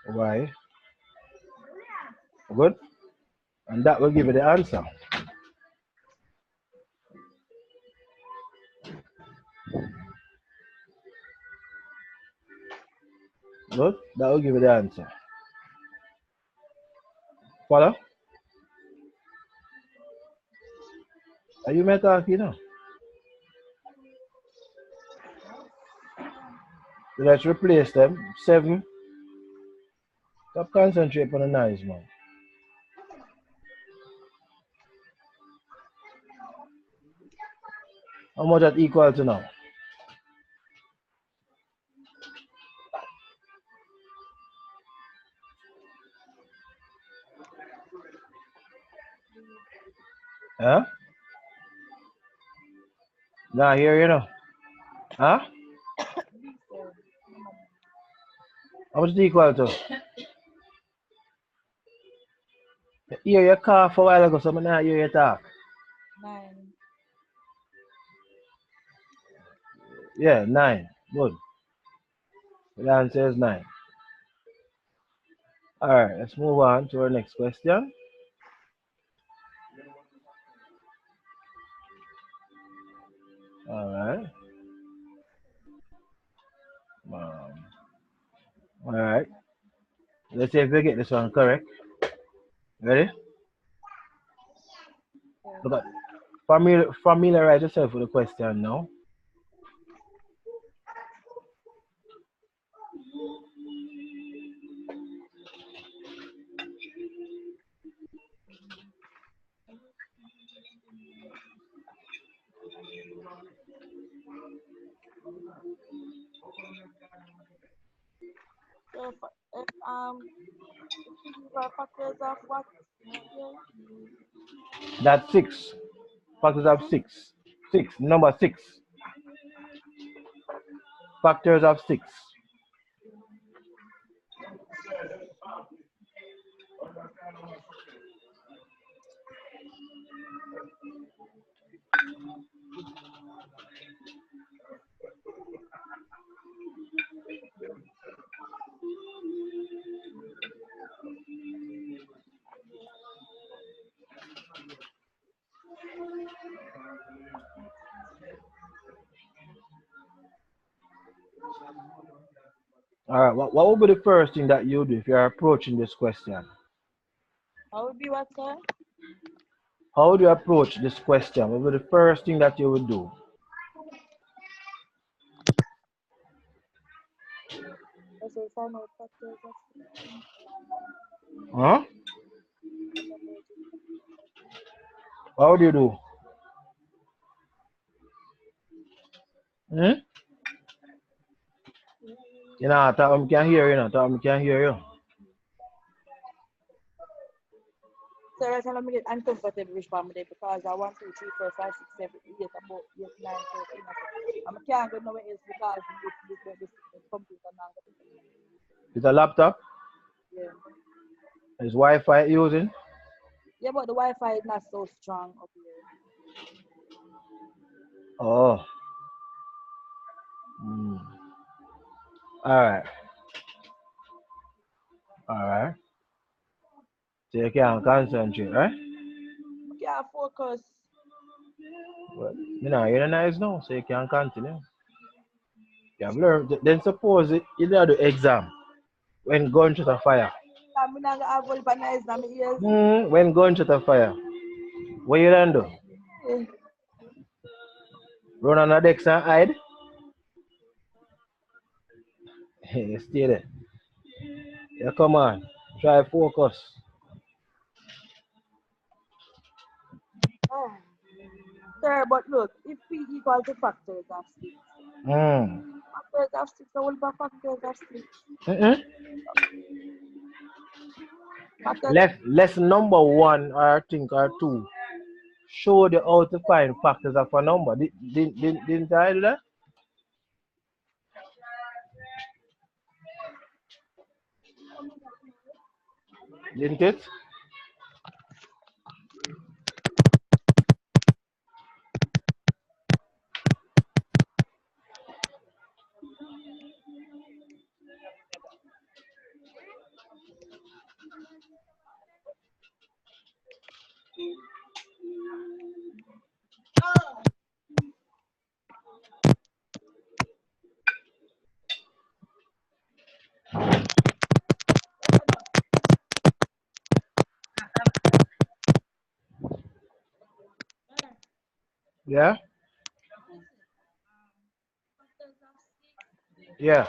Y. Good? And that will give you the answer. Good? That will give you the answer. Follow? Are you me talking now? Yes. Let's replace them. 7. Stop concentrate on the noise, man. How much that equal to now? Huh? Nah, hear you know. Huh? B sir. Number How much is it equal to? Hear your cough a while ago, so I not hear you talk. 9. Yeah, 9. Good. The answer is 9. Alright, let's move on to our next question. Alright. Um, Alright. Let's see if we get this one correct. Ready? Okay. Look at familiarize yourself with the question now. So if these are factors of what? Okay. That's 6. Factors of 6. 6. 6. Number 6. Factors of 6. Alright, what would be the first thing that you do if you're approaching this question? How would be what, sir? How would you approach this question? What would be the first thing that you would do? I say find out factors of 6. Huh? Find out the factors of 6. What would you do? Hmm? You know, I thought I can hear you. I thought I can hear you. So right now I'm get uncomfortable with family because I 1, 2, 3, 4, 5, 6, 7, 8, about 8, 9, 13. I say, I can't go nowhere else because this computer now. It's a laptop. Yeah. Is Wi-Fi using? Yeah, but the Wi-Fi is not so strong up here. Oh. Mm. All right. All right. So you can't concentrate, right? I can't focus. Well, you know, you're nice now, so you can continue. You have learned. Then suppose you do the exam when going to the fire. I'm not gonna have all the nice in my ears. When going to the fire, what you done do? Eh, Run on the decks and hide? Stay there. Yeah, come on. Try focus. ah. Sir, but look, if P equal to factors of 6, Mm. factors of 6, I will be factors of 6. Mm-mm. Factors, Lesson number 1 or I think or 2 show you how to find factors of a number. Didn't I do that? Didn't it? Yeah? factors of 6. Yeah.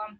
Um,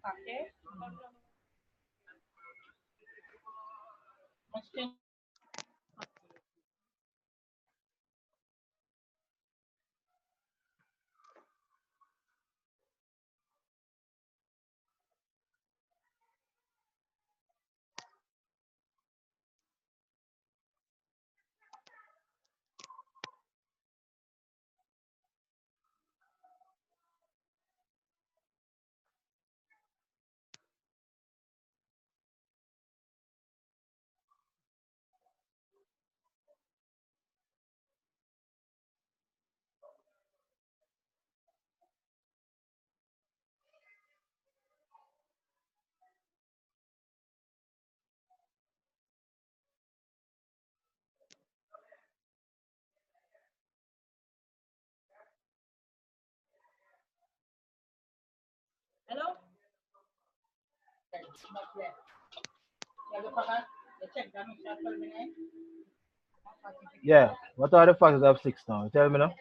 Yeah. What are the factors of 6 now? Tell me now.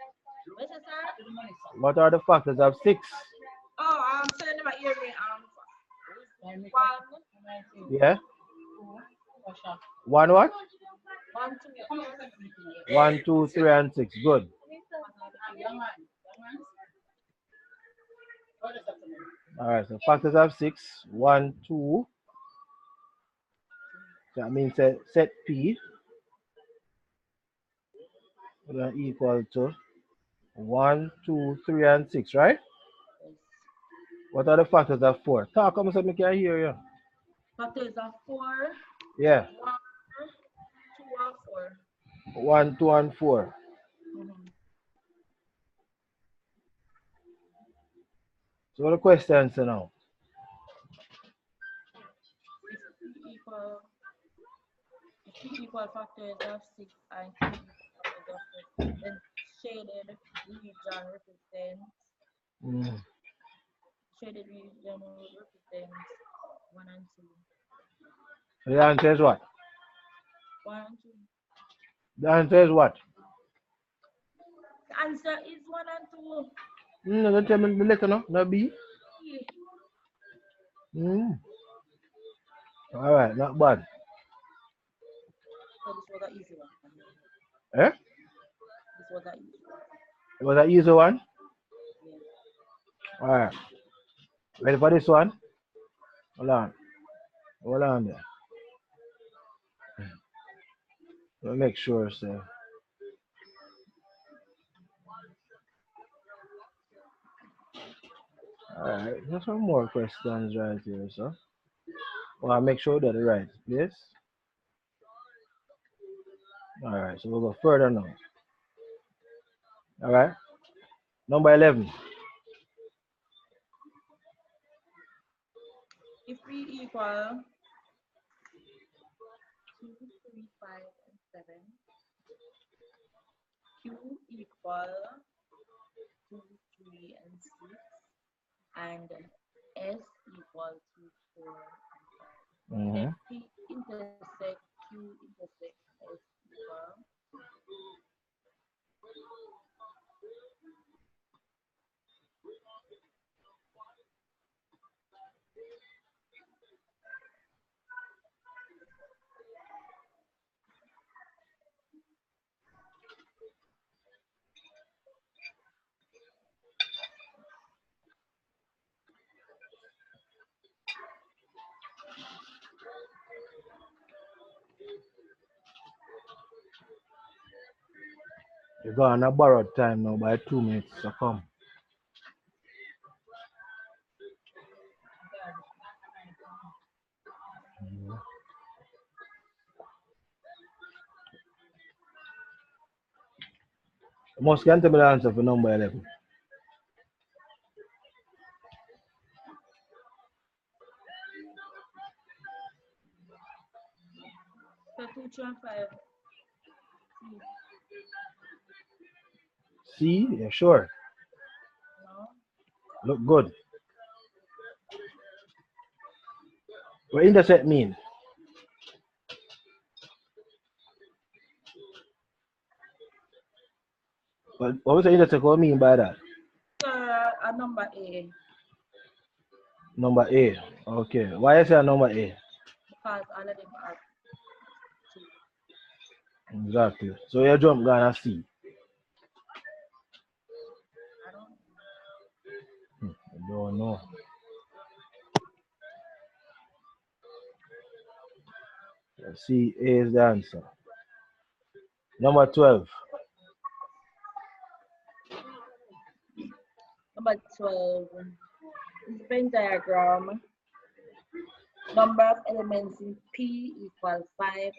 What's it, sir? What are the factors of 6? Oh, sir, never hear me. One, Yeah. One what? one, two, yes. 1, 2, 3, and 6. Good. All right. So factors of 6. 1, 2. That means set P will equal to 1, 2, 3, and 6, right? Yes. What are the factors of 4? Talk, come so I can hear you. Factors are four, Yeah. one, two, and four. 1, 2, and 4. Mm-hmm. So what the question say now? If P equal, if P equal factors of six and Q equal factors of four, then shaded region represents Mm. shaded region represents one and two. The answer is what? One and two. The answer is what? The answer is one and two. No, don't tell me the letter no. No B. Yeah. Mm. All right, not bad. So this was an easy one. Eh? This was an easy one. It was an easy one. Yeah. All right. Ready for this one? Hold on. Hold on there. Let me make sure, sir. All right. There's some more questions right here, sir. Well, I'll make sure that the right place. All right. So we'll go further now. All right. Number 11. If P equal 2, 3, 5, and 7, Q equal 2, 3, and 6, and S equal to 4 and 5. Mm-hmm. Then P intersect Q intersect S equal. You're going to borrowed time now by 2 minutes. So come. Mhm. You must get me the answer for number 11. So 2, 3, and 5. C. C? Yeah, sure. No. Look good. What intersect mean? What was the intersect what mean by that? So a number A, Number A. Okay. Why is that number A? because all of them have 2. Exactly. So you jump gonna C. I don't know. I don't know. C is the answer. Number 12. Number 12 is Venn diagram. Number of elements in P equal 5.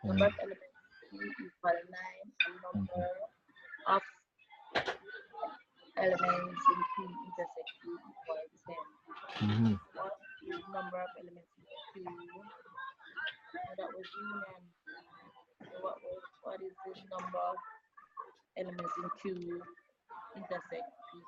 Number Mm, of elements in Q equal 9. And mhm, number of elements in P intersect Q equal 10. mhm. What is number of elements in Q? No, that was union. So what is the number of elements in Q intersect P?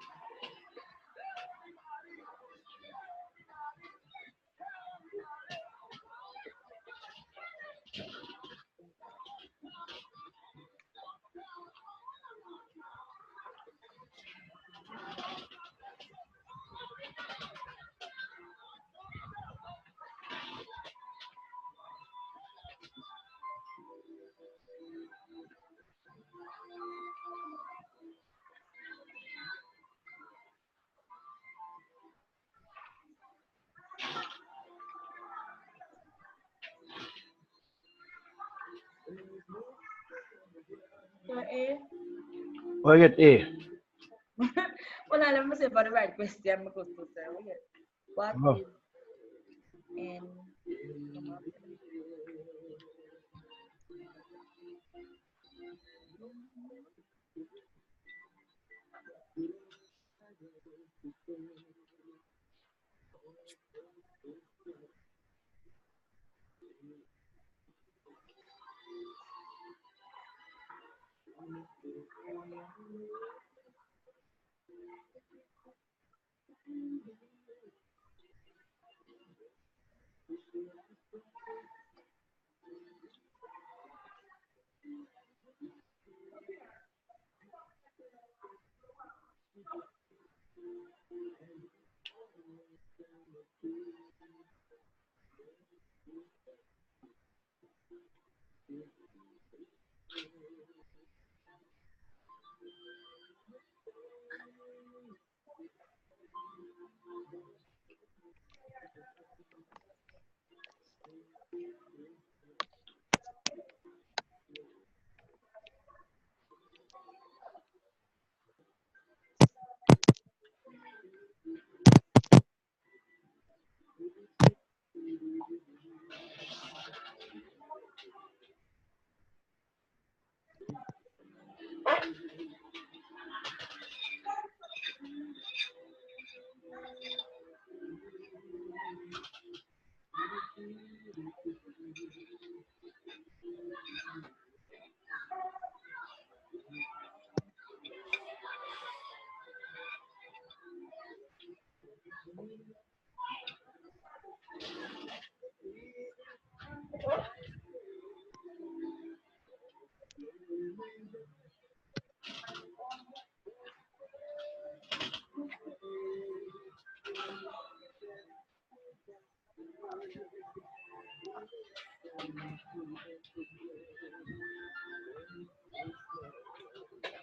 Or you get A. Well, now let me say for the right question because to say, okay, what Oh. is n comma 7?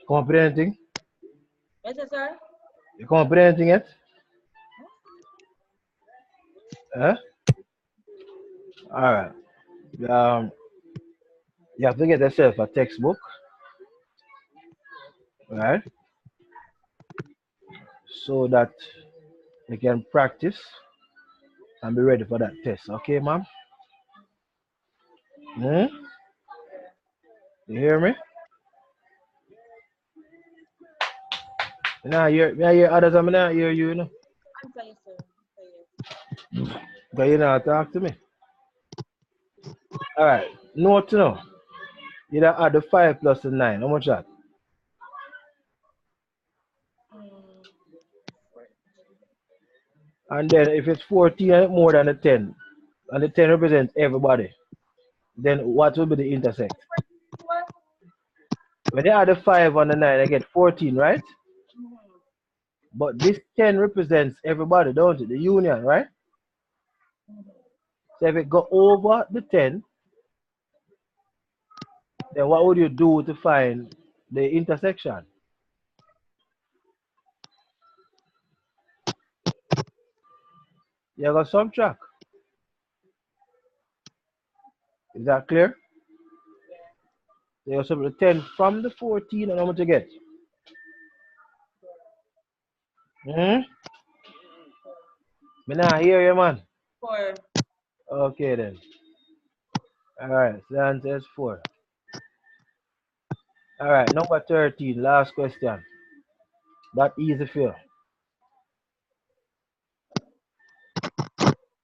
Come up with anything? Yes, sir. You come up with anything yet? Huh? Alright. Um, you have to get yourself a textbook, right? So that you can practice and be ready for that test. Okay, ma'am? Hmm? Yeah. You hear me? I hear others, I'm not hear you, you know. Answer yes, sir. Answer yes. But you not talk to me. Alright. Note to know. You don't add the 5 plus the 9. How much that? Mm, 14. And then if it's 14 and more than the 10, and the 10 represents everybody, then what will be the intersect? What? When they add the 5 and the 9, I get 14, right? Mm-hmm. But this 10 represents everybody, don't it? The union, right? Mm-hmm. So if it go over the 10, then what would you do to find the intersection? You got subtract. Is that clear? Yeah. So you subtract the 10 from the 14, and how much you get? Hmm? Four. Me not hear you, man. Four. Okay, then. Alright, so the answer is 4. Alright, number 13, last question. That easy for you.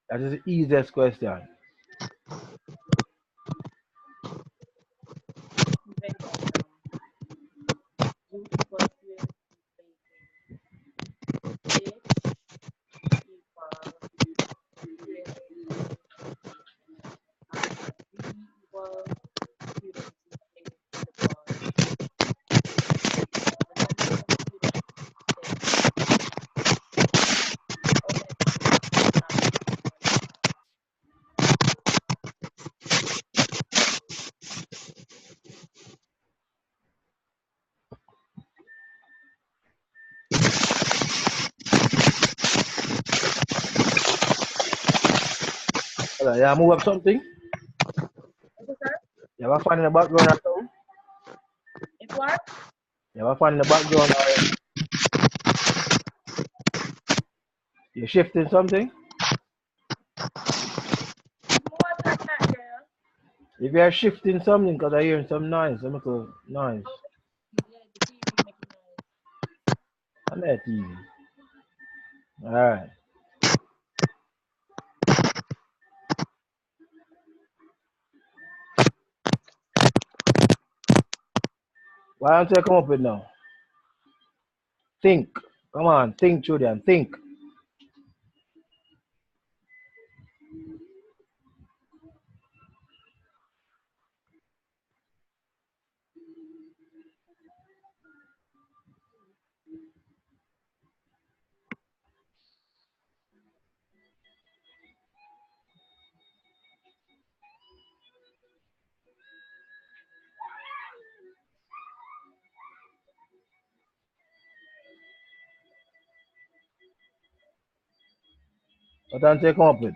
That is the easiest question. Invent U equals to H equals 3 and V equals student A to the power. The number of students take how many students are in one class? Alright, yeah, move up something. Okay, sir? You have a fan in the background or something? If what? You have a fan in the background or you're shifting something? More than that, yeah. If you're shifting something, because I hear some noise, some little noise. Yeah, the TV making noise. On that TV. Alright. Why don't you come up with now? Think. Come on, think, children, think. What don't you come up with?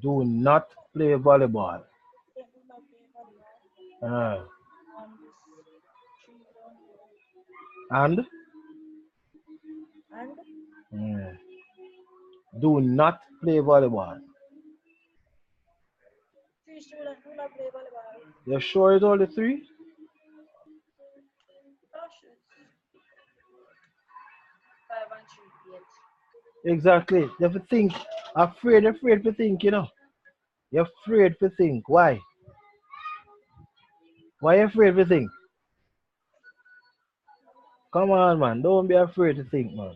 Do not play volleyball. Yeah, do not play volleyball. Uh, This tree down there. and And uh, do not play volleyball. three students do not play volleyball. You're sure it's only three? Gosh, it's 5 and 3 yet. Exactly. You have to think. Afraid to think, you know. You're afraid to think. Why? Why you afraid to think? Come on, man. Don't be afraid to think, man.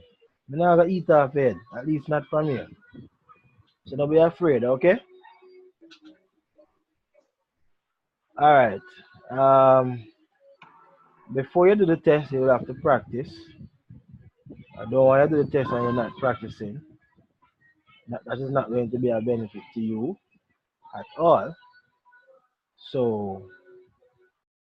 You're not gonna eat off head. At least not from here. So don't be afraid, okay? Alright. Um Before you do the test, you will have to practice. I don't want you to do the test and you're not practicing. That is not going to be a benefit to you at all. So